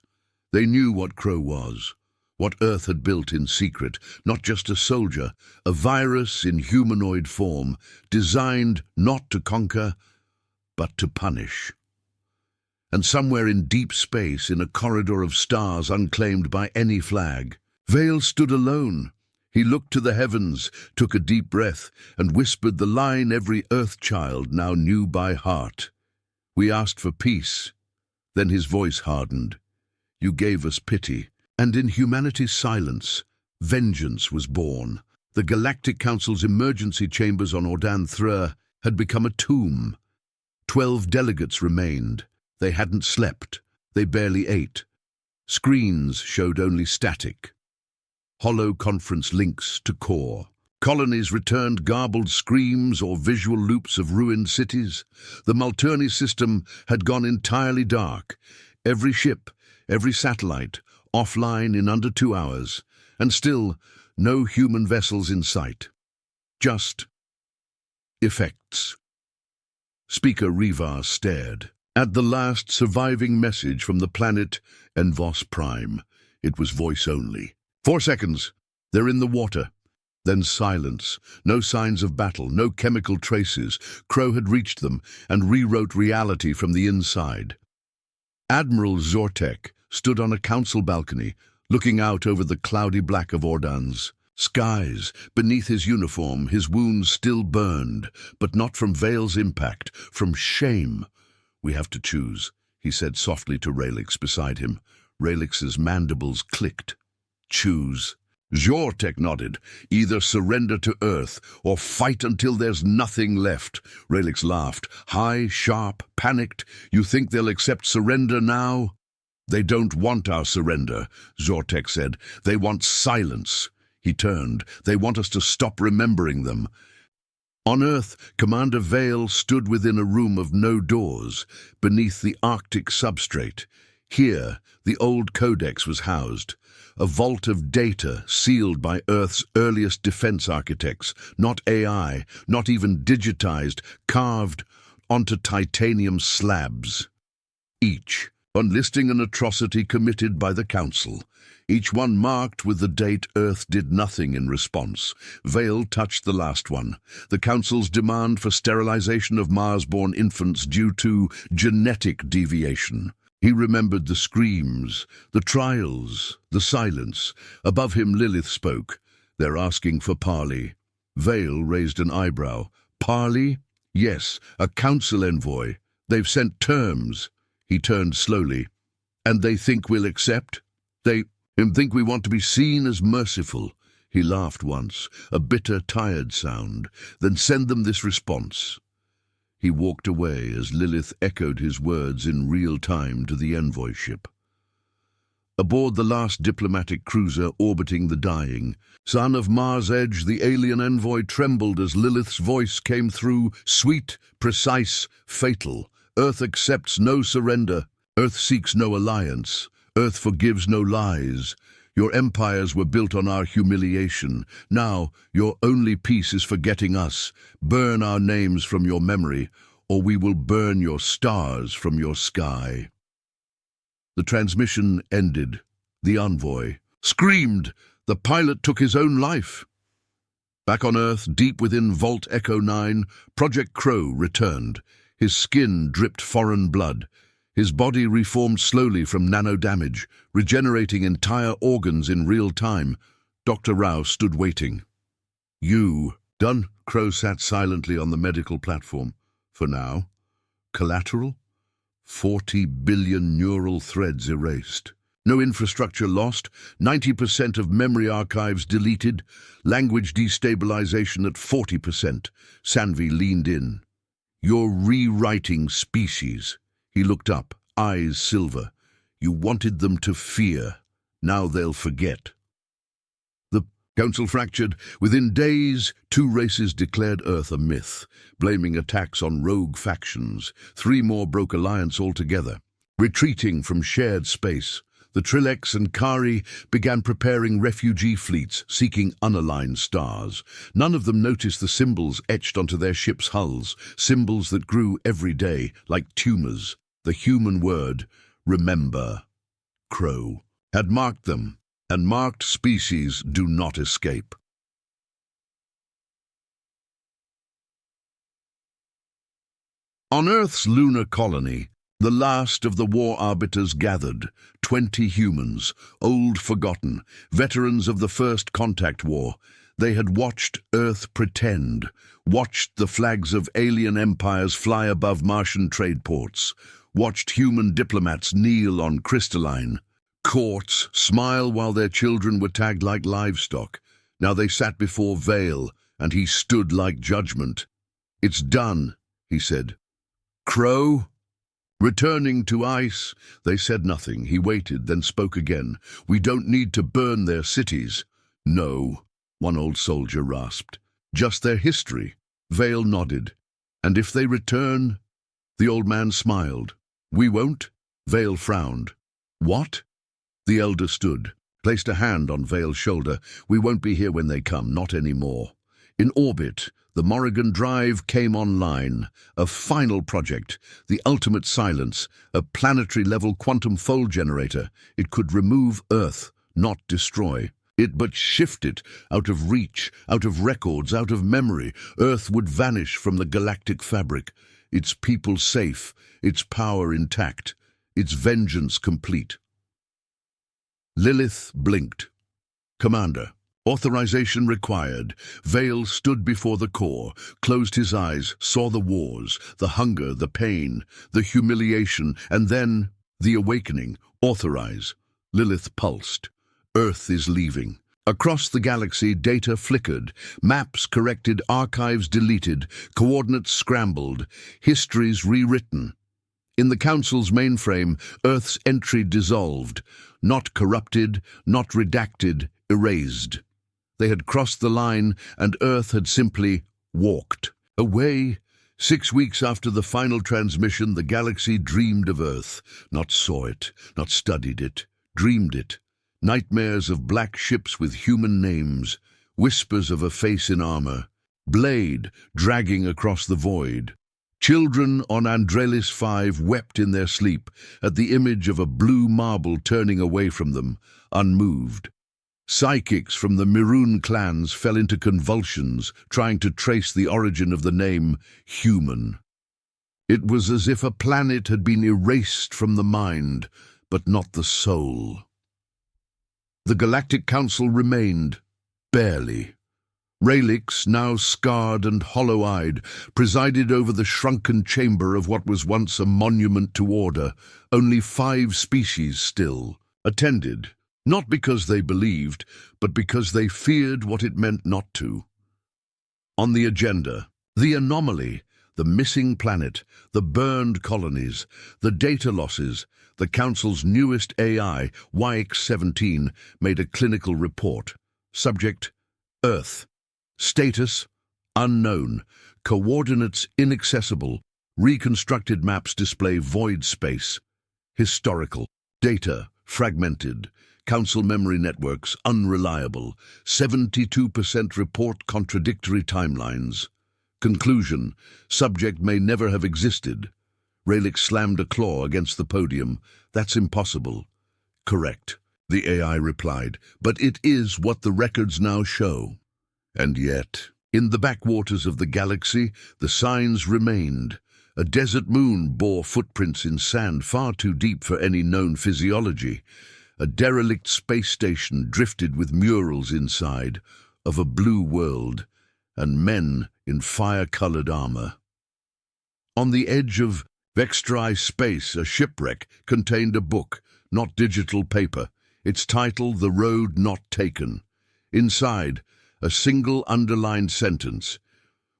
They knew what Crow was. what Earth had built in secret, not just a soldier, a virus in humanoid form, designed not to conquer, but to punish. And somewhere in deep space, in a corridor of stars unclaimed by any flag, Vale stood alone. He looked to the heavens, took a deep breath, and whispered the line every Earth child now knew by heart. "We asked for peace." Then his voice hardened. "You gave us pity." And in humanity's silence, vengeance was born. The Galactic Council's emergency chambers on Ordan Thrur had become a tomb. 12 delegates remained. They hadn't slept. They barely ate. Screens showed only static. Hollow conference links to core. Colonies returned garbled screams or visual loops of ruined cities. The Multurney system had gone entirely dark. Every ship, every satellite, offline in under 2 hours, and still no human vessels in sight. Just effects. Speaker Revar stared at the last surviving message from the planet Envos Prime. It was voice only. 4 seconds. They're in the water. Then silence. No signs of battle, no chemical traces. Crow had reached them and rewrote reality from the inside. Admiral Zortek stood on a council balcony, looking out over the cloudy black of Ordan's skies. Beneath his uniform, his wounds still burned, but not from Vale's impact, from shame. "We have to choose," he said softly to Ralix beside him. Ralix's mandibles clicked. "Choose." Zortek nodded. "Either surrender to Earth or fight until there's nothing left." Ralix laughed. High, sharp, panicked. "You think they'll accept surrender now?" "They don't want our surrender," Zortek said. "They want silence." He turned. "They want us to stop remembering them." On Earth, Commander Vale stood within a room of no doors, beneath the Arctic substrate. Here, the old Codex was housed. A vault of data sealed by Earth's earliest defense architects, not AI, not even digitized, carved onto titanium slabs. Each listing an atrocity committed by the Council. Each one marked with the date Earth did nothing in response. Vale touched the last one. The Council's demand for sterilization of Mars-born infants due to genetic deviation. He remembered the screams, the trials, the silence. Above him Lilith spoke. "They're asking for parley." Vale raised an eyebrow. "Parley?" "Yes, a council envoy. They've sent terms." He turned slowly. "And they think we'll accept? They think we want to be seen as merciful." He laughed once, a bitter, tired sound. "Then send them this response." He walked away as Lilith echoed his words in real time to the envoy ship. Aboard the last diplomatic cruiser orbiting the dying, son of Mars Edge, the alien envoy trembled as Lilith's voice came through, sweet, precise, fatal. "Earth accepts no surrender. Earth seeks no alliance. Earth forgives no lies. Your empires were built on our humiliation. Now, your only peace is forgetting us. Burn our names from your memory, or we will burn your stars from your sky." The transmission ended. The envoy screamed. The pilot took his own life. Back on Earth, deep within Vault Echo 9, Project Crow returned. His skin dripped foreign blood. His body reformed slowly from nano-damage, regenerating entire organs in real time. Dr. Rao stood waiting. "You done?" Crow sat silently on the medical platform. "For now. Collateral? 40 billion neural threads erased. No infrastructure lost, 90% of memory archives deleted, language destabilization at 40%. Sanvi leaned in. "You're rewriting species." He looked up, eyes silver. "You wanted them to fear. Now they'll forget." The council fractured. Within days, 2 races declared Earth a myth, blaming attacks on rogue factions. 3 more broke alliance altogether. Retreating from shared space, the Trileks and Kari began preparing refugee fleets seeking unaligned stars. None of them noticed the symbols etched onto their ships' hulls, symbols that grew every day like tumors. The human word, remember, Crow, had marked them, and marked species do not escape. On Earth's lunar colony, the last of the war arbiters gathered, 20 humans, old forgotten, veterans of the First Contact War. They had watched Earth pretend, watched the flags of alien empires fly above Martian trade ports, watched human diplomats kneel on crystalline courts, smile while their children were tagged like livestock. Now they sat before Veil, and he stood like judgment. "It's done," he said. "Crow?" Returning to ice, they said nothing. He waited, then spoke again. "We don't need to burn their cities." "No," one old soldier rasped. "Just their history." Veil nodded. "And if they return?" The old man smiled. "We won't?" Veil frowned. "What?" The elder stood, placed a hand on Veil's shoulder. "We won't be here when they come, not anymore." In orbit, the Morrigan Drive came online, a final project, the ultimate silence, a planetary-level quantum fold generator. It could remove Earth, not destroy it, but shift it out of reach, out of records, out of memory. Earth would vanish from the galactic fabric, its people safe, its power intact, its vengeance complete. Lilith blinked. "Commander, authorization required." Veil stood before the core, closed his eyes, saw the wars, the hunger, the pain, the humiliation, and then the awakening. "Authorize." Lilith pulsed. "Earth is leaving." Across the galaxy, data flickered, maps corrected, archives deleted, coordinates scrambled, histories rewritten. In the Council's mainframe, Earth's entry dissolved, not corrupted, not redacted, erased. They had crossed the line, and Earth had simply walked away. 6 weeks after the final transmission, the galaxy dreamed of Earth, not saw it, not studied it, dreamed it. Nightmares of black ships with human names, whispers of a face in armor, blade dragging across the void. Children on Andralis 5 wept in their sleep at the image of a blue marble turning away from them, unmoved. Psychics from the Mirun clans fell into convulsions, trying to trace the origin of the name human. It was as if a planet had been erased from the mind, but not the soul. The Galactic Council remained, barely. Raelix, now scarred and hollow-eyed, presided over the shrunken chamber of what was once a monument to order. Only 5 species still attended, not because they believed, but because they feared what it meant not to. On the agenda, the anomaly, the missing planet, the burned colonies, the data losses. The Council's newest AI, YX-17, made a clinical report. Subject: Earth. Status: unknown. Coordinates inaccessible. Reconstructed maps display void space. Historical. Data fragmented. Council memory networks unreliable. 72% report contradictory timelines. Conclusion: subject may never have existed. Raelix slammed a claw against the podium. "That's impossible." "Correct," the AI replied, "but it is what the records now show." And yet, in the backwaters of the galaxy, the signs remained. A desert moon bore footprints in sand far too deep for any known physiology. A derelict space station drifted with murals inside, of a blue world, and men in fire-colored armor. On the edge of Vextri space, a shipwreck contained a book, not digital paper, its title The Road Not Taken. Inside, a single underlined sentence: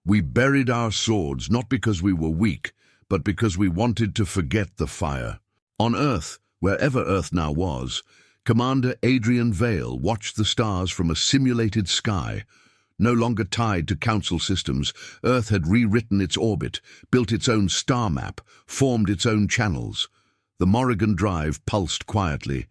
"We buried our swords not because we were weak, but because we wanted to forget the fire." On Earth, wherever Earth now was, Commander Adrian Veil watched the stars from a simulated sky. No longer tied to Council systems, Earth had rewritten its orbit, built its own star map, formed its own channels. The Morrigan Drive pulsed quietly.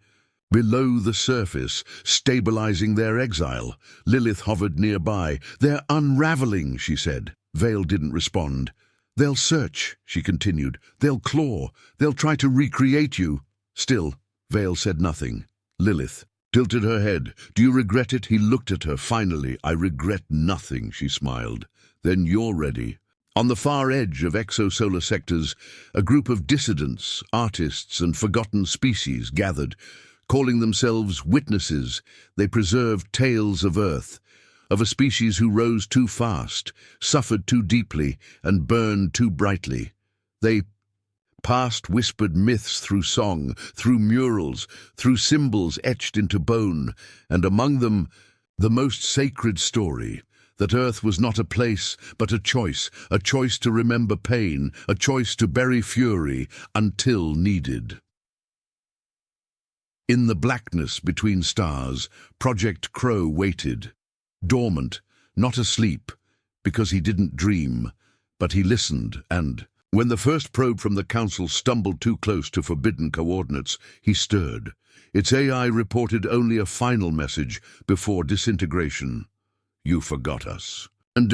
Below the surface, stabilizing their exile, Lilith hovered nearby. "They're unraveling," she said. Veil didn't respond. "They'll search," she continued. "They'll claw. They'll try to recreate you." Still, Veil said nothing. "Lilith," tilted her head. "Do you regret it?" He looked at her. "Finally, I regret nothing," she smiled. "Then you're ready." On the far edge of exosolar sectors, a group of dissidents, artists, and forgotten species gathered. Calling themselves witnesses, they preserved tales of Earth, of a species who rose too fast, suffered too deeply, and burned too brightly. They passed whispered myths through song, through murals, through symbols etched into bone, and among them, the most sacred story, that Earth was not a place, but a choice to remember pain, a choice to bury fury until needed. In the blackness between stars, Project Crow waited, dormant, not asleep, because he didn't dream, but he listened, and when the first probe from the Council stumbled too close to forbidden coordinates, he stirred. Its AI reported only a final message before disintegration. "You forgot us." And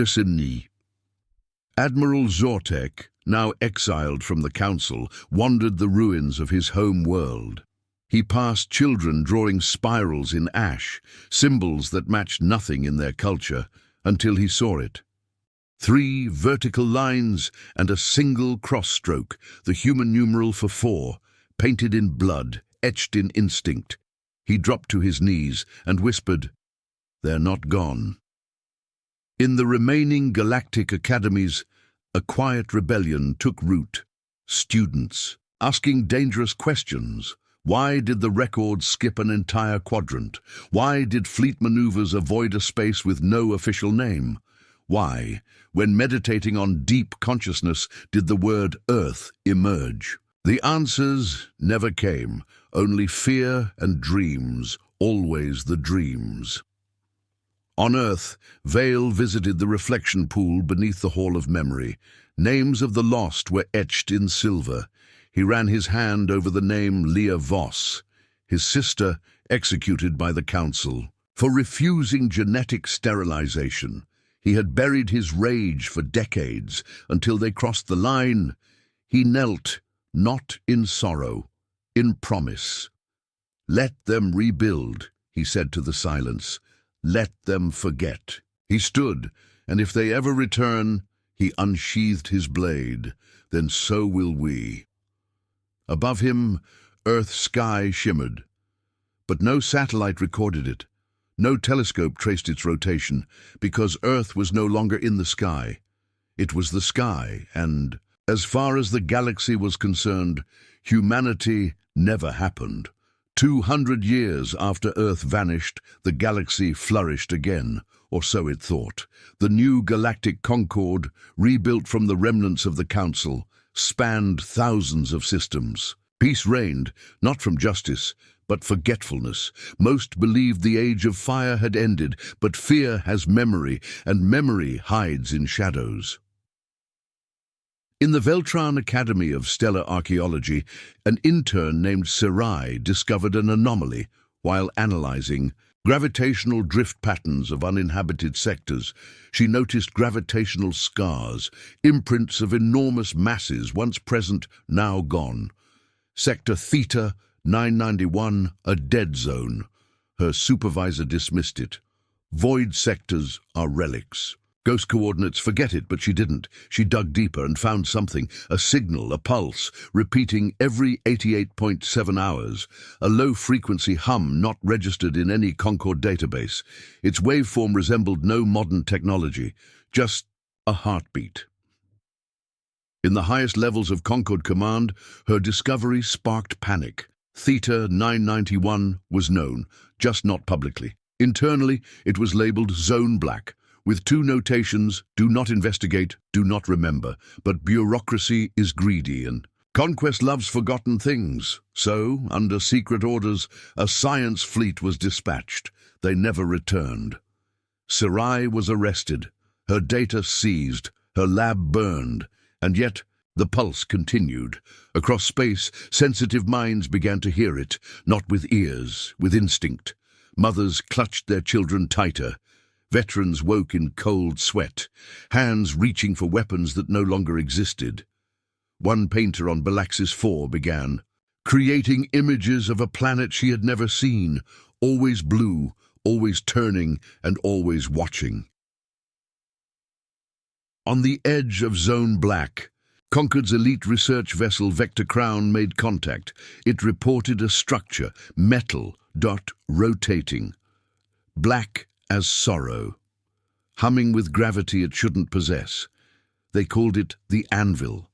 Admiral Zortek, now exiled from the Council, wandered the ruins of his home world. He passed children drawing spirals in ash, symbols that matched nothing in their culture, until he saw it. 3 vertical lines and a single cross-stroke, the human numeral for 4, painted in blood, etched in instinct. He dropped to his knees and whispered, "They're not gone." In the remaining galactic academies, a quiet rebellion took root. Students, asking dangerous questions. Why did the records skip an entire quadrant? Why did fleet maneuvers avoid a space with no official name? Why, when meditating on deep consciousness, did the word Earth emerge? The answers never came, only fear and dreams, always the dreams. On Earth, Vale visited the reflection pool beneath the Hall of Memory. Names of the lost were etched in silver. He ran his hand over the name Leah Voss, his sister executed by the Council. For refusing genetic sterilization, he had buried his rage for decades until they crossed the line. He knelt, not in sorrow, in promise. "Let them rebuild," he said to the silence. "Let them forget." He stood, and if they ever return, he unsheathed his blade. Then so will we. Above him, Earth's sky shimmered. But no satellite recorded it. No telescope traced its rotation, because Earth was no longer in the sky. It was the sky, and, as far as the galaxy was concerned, humanity never happened. 200 years after Earth vanished, the galaxy flourished again, or so it thought. The new galactic concord, rebuilt from the remnants of the Council, spanned thousands of systems. Peace reigned, not from justice, but forgetfulness. Most believed the age of fire had ended, but fear has memory, and memory hides in shadows. In the Veltran Academy of Stellar Archaeology, an intern named Sarai discovered an anomaly while analyzing gravitational drift patterns of uninhabited sectors. She noticed gravitational scars, imprints of enormous masses once present, now gone. Sector Theta 991, a dead zone. Her supervisor dismissed it. Void sectors are relics. Ghost coordinates, forget it, but she didn't. She dug deeper and found something, a signal, a pulse, repeating every 88.7 hours, a low-frequency hum not registered in any Concord database. Its waveform resembled no modern technology, just a heartbeat. In the highest levels of Concord Command, her discovery sparked panic. Theta 991 was known, just not publicly. Internally, it was labeled Zone Black, with 2 notations: do not investigate, do not remember. But bureaucracy is greedy and conquest loves forgotten things. So, under secret orders, a science fleet was dispatched. They never returned. Sarai was arrested, her data seized, her lab burned, and yet the pulse continued. Across space, sensitive minds began to hear it, not with ears, with instinct. Mothers clutched their children tighter. Veterans woke in cold sweat, hands reaching for weapons that no longer existed. One painter on Balaxis 4 began, creating images of a planet she had never seen, always blue, always turning, and always watching. On the edge of Zone Black, Concord's elite research vessel Vector Crown made contact. It reported a structure, metal, rotating, black as sorrow, humming with gravity it shouldn't possess. They called it the Anvil.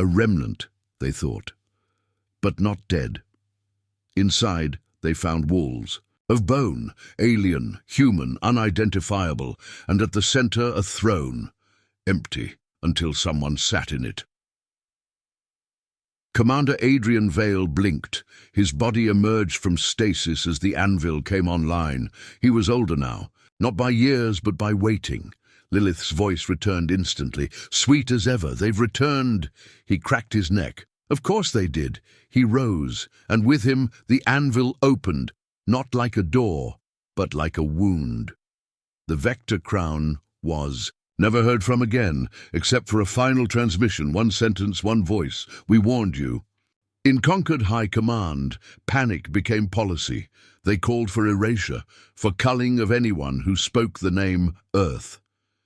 A remnant, they thought, but not dead. Inside, they found walls of bone, alien, human, unidentifiable, and at the center a throne, empty until someone sat in it. Commander Adrian Vale blinked. His body emerged from stasis as the Anvil came online. He was older now, not by years but by waiting. Lilith's voice returned instantly. Sweet as ever, they've returned. He cracked his neck. Of course they did. He rose, and with him the Anvil opened, not like a door, but like a wound. The Vector Crown was never heard from again, except for a final transmission, one sentence, one voice. We warned you. In Concord High Command, panic became policy. They called for erasure, for culling of anyone who spoke the name Earth.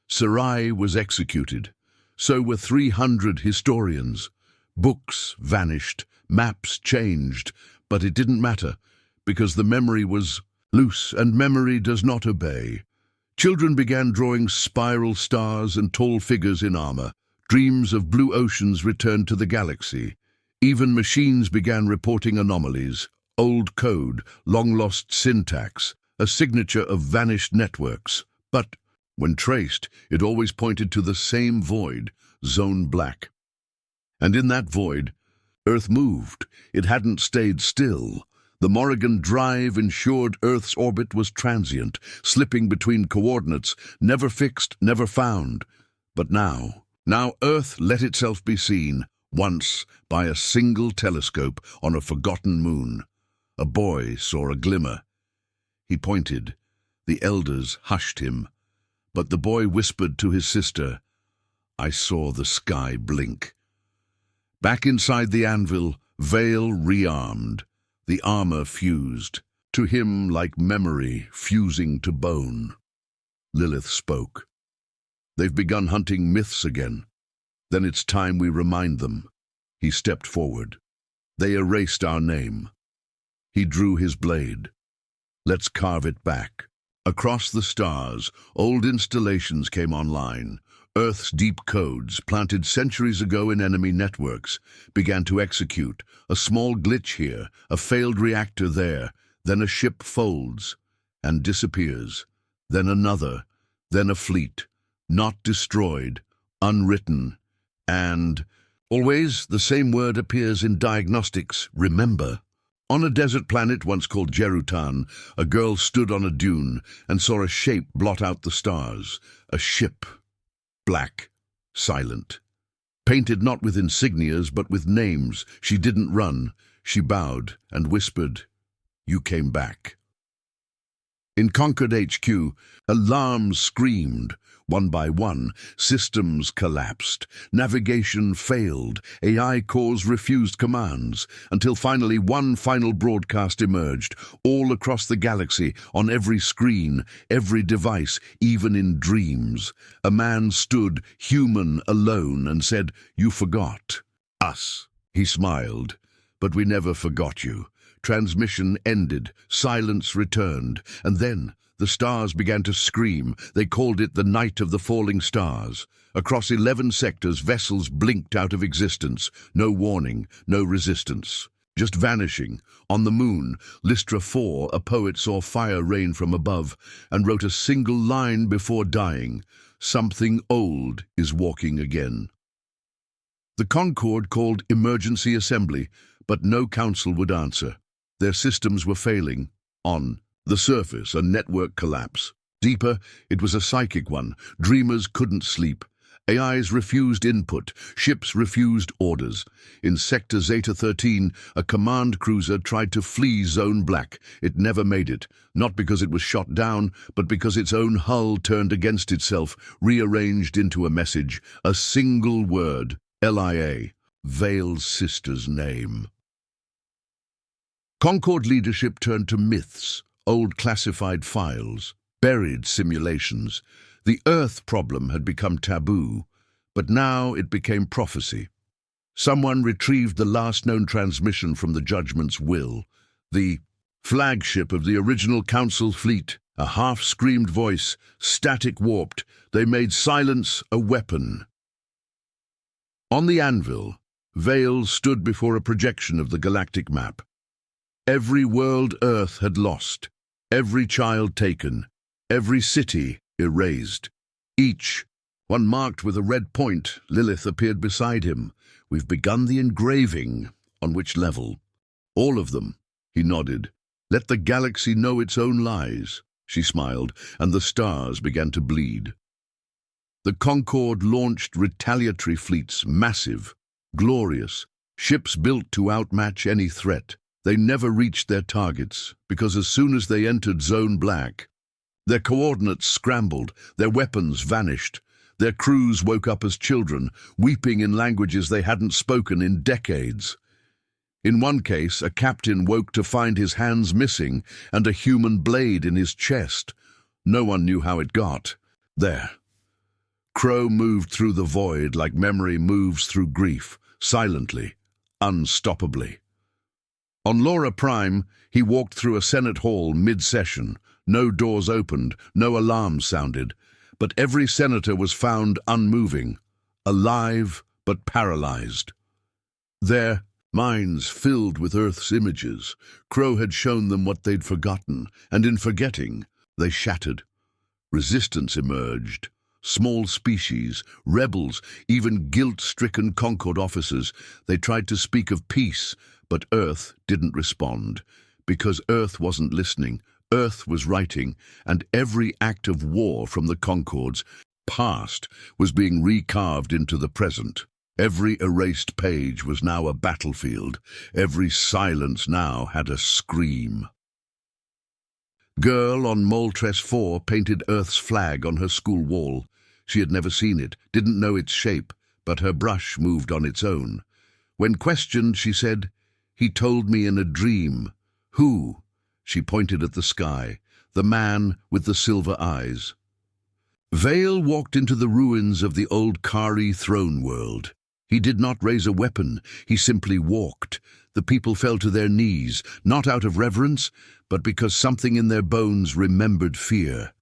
Sarai was executed. So were 300 historians. Books vanished, maps changed, but it didn't matter, because the memory was loose, and memory does not obey. Children began drawing spiral stars and tall figures in armor. Dreams of blue oceans returned to the galaxy. Even machines began reporting anomalies, old code, long-lost syntax, a signature of vanished networks. But when traced, it always pointed to the same void, Zone Black. And in that void, Earth moved. It hadn't stayed still. The Morrigan drive ensured Earth's orbit was transient, slipping between coordinates, never fixed, never found. But now Earth let itself be seen, once by a single telescope on a forgotten moon. A boy saw a glimmer. He pointed. The elders hushed him. But the boy whispered to his sister, I saw the sky blink. Back inside the Anvil, Vale rearmed. The armor fused, to him like memory fusing to bone. Lilith spoke. They've begun hunting myths again. Then it's time we remind them. He stepped forward. They erased our name. He drew his blade. Let's carve it back. Across the stars, old installations came online. Earth's deep codes, planted centuries ago in enemy networks, began to execute. A small glitch here, a failed reactor there, then a ship folds and disappears, then another, then a fleet, not destroyed, unwritten, and always the same word appears in diagnostics, remember. On a desert planet once called Jerutan, a girl stood on a dune and saw a shape blot out the stars, a ship. Black, silent. Painted not with insignias, but with names. She didn't run. She bowed and whispered, You came back. In Concord HQ, alarms screamed. One by one, systems collapsed. Navigation failed. AI cores refused commands, until finally one final broadcast emerged, all across the galaxy, on every screen, every device, even in dreams. A man stood, human, alone, and said, You forgot. Us. He smiled. But we never forgot you. Transmission ended, silence returned, and then the stars began to scream. They called it the Night of the Falling Stars. Across 11 sectors, vessels blinked out of existence. No warning, no resistance. Just vanishing. On the moon, Lystra 4, a poet, saw fire rain from above and wrote a single line before dying. Something old is walking again. The Concord called emergency assembly, but no council would answer. Their systems were failing. On the surface, a network collapse. Deeper, it was a psychic one. Dreamers couldn't sleep. AIs refused input. Ships refused orders. In Sector Zeta 13, a command cruiser tried to flee Zone Black. It never made it, not because it was shot down, but because its own hull turned against itself, rearranged into a message, a single word, LIA, Vale's sister's name. Concord leadership turned to myths, old classified files, buried simulations. The Earth problem had become taboo, but now it became prophecy. Someone retrieved the last known transmission from the Judgment's will, the flagship of the original Council fleet, a half-screamed voice, static warped. They made silence a weapon. On the anvil, Vale stood before a projection of the galactic map. Every world Earth had lost, every child taken, every city erased. Each, one marked with a red point. Lilith appeared beside him. We've begun the engraving. On which level? All of them, he nodded. Let the galaxy know its own lies. She smiled, and the stars began to bleed. The Concorde launched retaliatory fleets, massive, glorious, ships built to outmatch any threat. They never reached their targets, because as soon as they entered Zone Black, their coordinates scrambled, their weapons vanished. Their crews woke up as children, weeping in languages they hadn't spoken in decades. In one case, a captain woke to find his hands missing and a human blade in his chest. No one knew how it got there. Crow moved through the void like memory moves through grief, silently, unstoppably. On Laura Prime, he walked through a Senate hall mid-session. No doors opened, no alarms sounded, but every senator was found unmoving, alive but paralyzed. Their minds filled with Earth's images. Crow had shown them what they'd forgotten, and in forgetting, they shattered. Resistance emerged. Small species, rebels, even guilt-stricken Concord officers. They tried to speak of peace, but Earth didn't respond. Because Earth wasn't listening, Earth was writing, and every act of war from the Concords past was being recarved into the present. Every erased page was now a battlefield. Every silence now had a scream. Girl on Moltres 4 painted Earth's flag on her school wall. She had never seen it, didn't know its shape, but her brush moved on its own. When questioned, she said, "He told me in a dream." Who? She pointed at the sky, the man with the silver eyes. Vale walked into the ruins of the old Kari throne world. He did not raise a weapon, he simply walked. The people fell to their knees, not out of reverence, but because something in their bones remembered fear.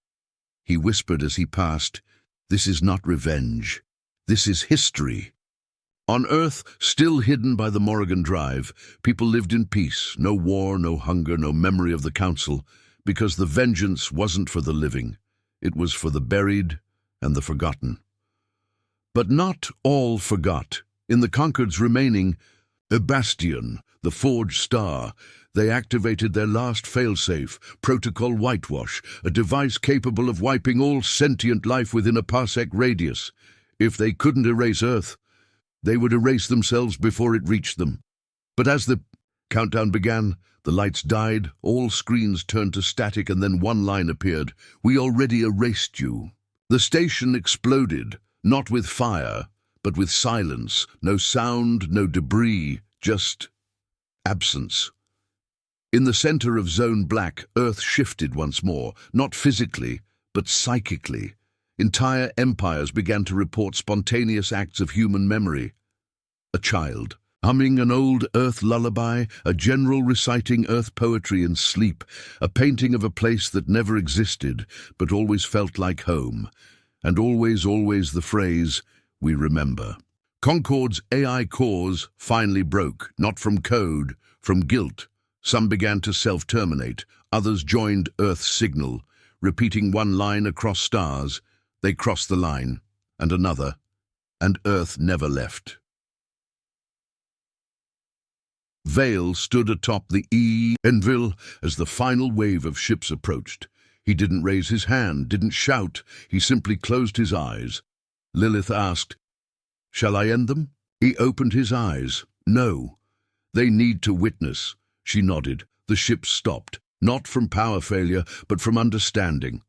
He whispered as he passed, "This is not revenge. This is history." On Earth, still hidden by the Morrigan Drive, people lived in peace. No war, no hunger, no memory of the Council, because the vengeance wasn't for the living. It was for the buried and the forgotten. But not all forgot. In the Concord's remaining, a bastion, the Forged Star, they activated their last failsafe, Protocol Whitewash, a device capable of wiping all sentient life within a parsec radius. If they couldn't erase Earth, they would erase themselves before it reached them. But as the countdown began, the lights died, all screens turned to static, and then one line appeared, "We already erased you." The station exploded, not with fire, but with silence. No sound, no debris, just absence. In the center of Zone Black, Earth shifted once more, not physically, but psychically. Entire empires began to report spontaneous acts of human memory. A child, humming an old Earth lullaby, a general reciting Earth poetry in sleep, a painting of a place that never existed, but always felt like home. And always, always the phrase, "We remember." Concord's AI cores finally broke, not from code, from guilt. Some began to self-terminate, others joined Earth's signal, repeating one line across stars. They crossed the line, and another, and Earth never left. Vale stood atop the Enville as the final wave of ships approached. He didn't raise his hand, didn't shout, he simply closed his eyes. Lilith asked, "Shall I end them?" He opened his eyes. "No. They need to witness." She nodded. The ship stopped, not from power failure, but from understanding.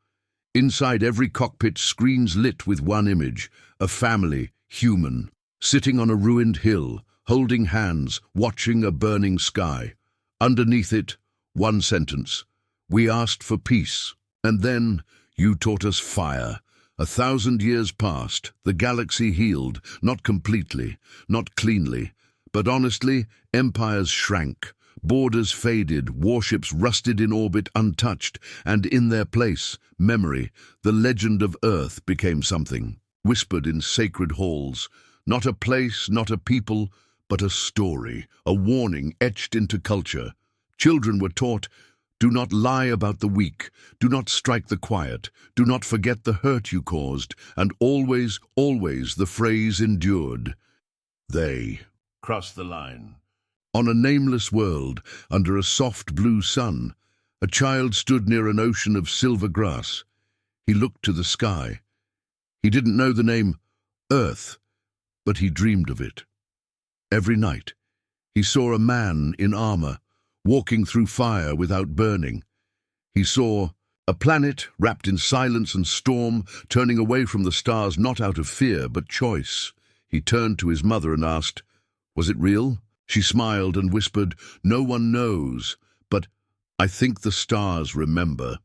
Inside every cockpit, screens lit with one image, a family, human, sitting on a ruined hill, holding hands, watching a burning sky. Underneath it, one sentence: "We asked for peace, and then you taught us fire." 1,000 years passed, the galaxy healed, not completely, not cleanly, but honestly. Empires shrank, borders faded, warships rusted in orbit untouched, and in their place, memory, the legend of Earth, became something, whispered in sacred halls. Not a place, not a people, but a story, a warning etched into culture. Children were taught, do not lie about the weak, do not strike the quiet, do not forget the hurt you caused, and always, always the phrase endured. They crossed the line. On a nameless world, under a soft blue sun, a child stood near an ocean of silver grass. He looked to the sky. He didn't know the name Earth, but he dreamed of it. Every night, he saw a man in armor, walking through fire without burning. He saw a planet wrapped in silence and storm, turning away from the stars not out of fear but choice. He turned to his mother and asked, "Was it real?" She smiled and whispered, "No one knows, but I think the stars remember."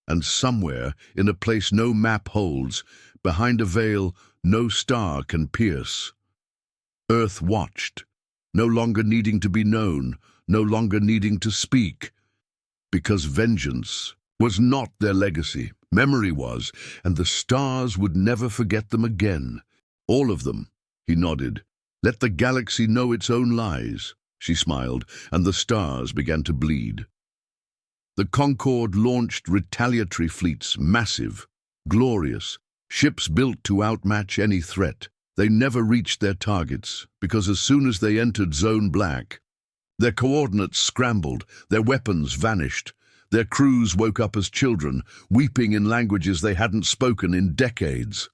And somewhere, in a place no map holds, behind a veil no star can pierce, Earth watched, no longer needing to be known, no longer needing to speak, because vengeance was not their legacy. Memory was, and the stars would never forget them again. All of them, he nodded. Let the galaxy know its own lies. She smiled, and the stars began to bleed. The Concord launched retaliatory fleets, massive, glorious, ships built to outmatch any threat. They never reached their targets, because as soon as they entered Zone Black, their coordinates scrambled, their weapons vanished, their crews woke up as children, weeping in languages they hadn't spoken in decades.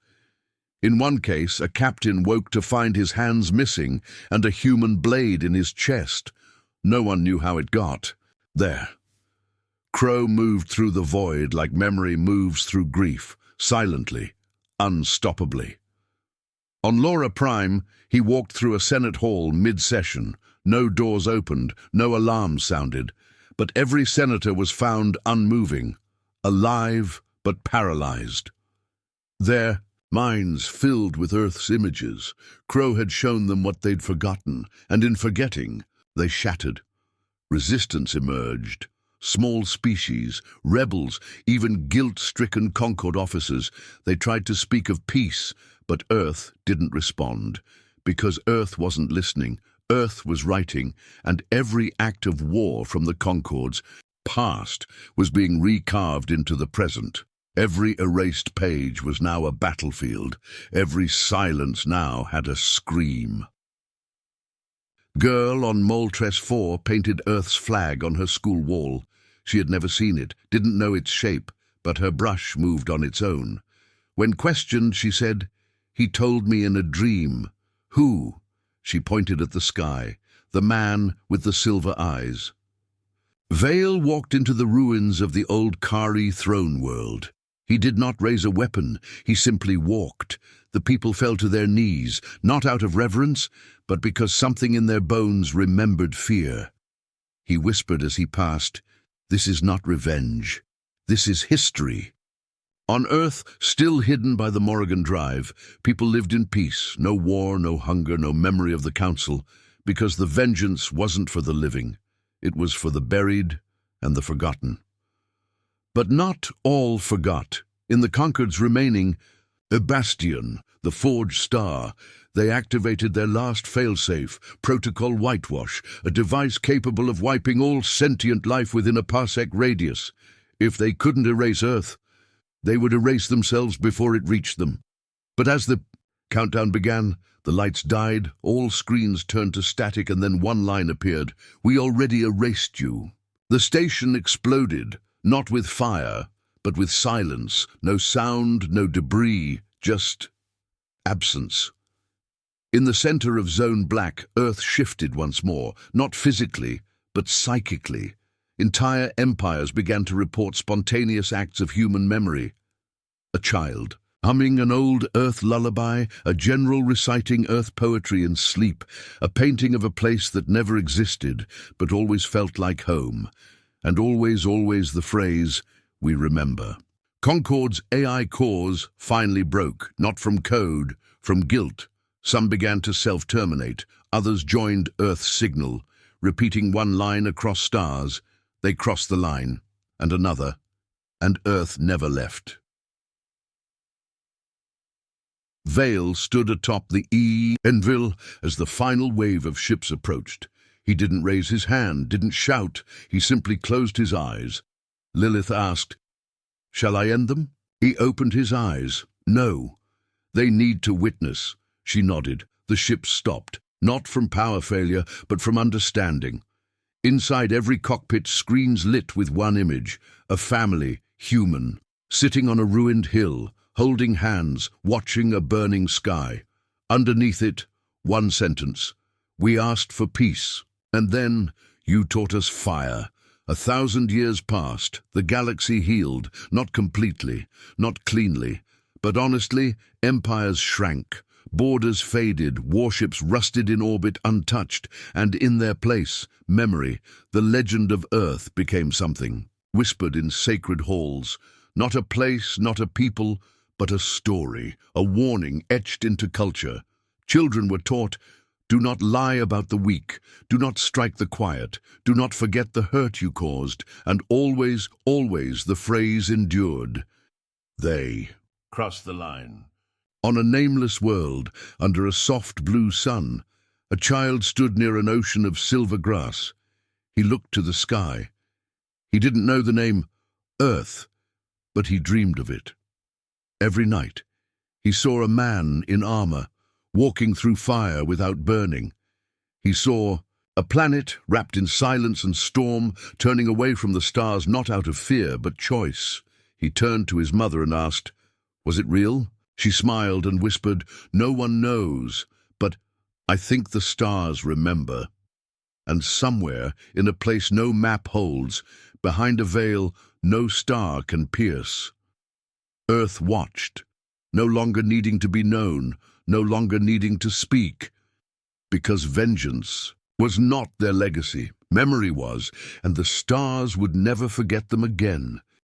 In one case, a captain woke to find his hands missing and a human blade in his chest. No one knew how it got there. Crow moved through the void like memory moves through grief, silently, unstoppably. On Laura Prime, he walked through a Senate hall mid-session. No doors opened, no alarms sounded, but every senator was found unmoving, alive but paralyzed. Their minds filled with Earth's images. Crow had shown them what they'd forgotten, and in forgetting, they shattered. Resistance emerged. Small species, rebels, even guilt-stricken Concord officers. They tried to speak of peace, but Earth didn't respond, because Earth wasn't listening. Earth was writing, and every act of war from the Concord's past was being recarved into the present. Every erased page was now a battlefield. Every silence now had a scream. Girl on Moltres 4 painted Earth's flag on her school wall. She had never seen it, didn't know its shape, but her brush moved on its own. When questioned, she said, "He told me in a dream." "Who?" She pointed at the sky, the man with the silver eyes. Vale walked into the ruins of the old Kari throne world. He did not raise a weapon, he simply walked. The people fell to their knees, not out of reverence, but because something in their bones remembered fear. He whispered as he passed, "This is not revenge. This is history." On Earth, still hidden by the Morrigan Drive, people lived in peace. No war, no hunger, no memory of the Council, because the vengeance wasn't for the living. It was for the buried and the forgotten. But not all forgot. In the Concord's remaining, a bastion, the Forged Star, they activated their last failsafe, Protocol Whitewash, a device capable of wiping all sentient life within a parsec radius. If they couldn't erase Earth, they would erase themselves before it reached them. But as the countdown began, the lights died, all screens turned to static, and then one line appeared, "We already erased you." The station exploded, not with fire, but with silence. No sound, no debris, just absence. In the center of Zone Black, Earth shifted once more, not physically, but psychically. Entire empires began to report spontaneous acts of human memory. A child, humming an old Earth lullaby, a general reciting Earth poetry in sleep, a painting of a place that never existed, but always felt like home. And always, always the phrase, "We remember." Concord's AI cores finally broke, not from code, from guilt. Some began to self-terminate, others joined Earth's signal, repeating one line across stars. They crossed the line, and another, and Earth never left. Vale stood atop the Enville as the final wave of ships approached. He didn't raise his hand, didn't shout, he simply closed his eyes. Lilith asked, "Shall I end them?" He opened his eyes. "No. They need to witness." She nodded. The ships stopped, not from power failure, but from understanding. Inside every cockpit, screens lit with one image, a family, human, sitting on a ruined hill, holding hands, watching a burning sky. Underneath it, one sentence: "We asked for peace, and then you taught us fire." 1,000 years passed, the galaxy healed, not completely, not cleanly, but honestly, empires shrank, borders faded, warships rusted in orbit untouched, and in their place, memory, the legend of Earth became something, whispered in sacred halls, not a place, not a people, but a story, a warning etched into culture. Children were taught, do not lie about the weak, do not strike the quiet, do not forget the hurt you caused, and always, always the phrase endured. They crossed the line. On a nameless world, under a soft blue sun, a child stood near an ocean of silver grass. He looked to the sky. He didn't know the name Earth, but he dreamed of it. Every night, he saw a man in armor, walking through fire without burning. He saw a planet wrapped in silence and storm, turning away from the stars not out of fear, but choice. He turned to his mother and asked, "Was it real?" She smiled and whispered, "No one knows, but I think the stars remember." And somewhere, in a place no map holds, behind a veil no star can pierce, Earth watched, no longer needing to be known, no longer needing to speak, because vengeance was not their legacy. Memory was, and the stars would never forget them again.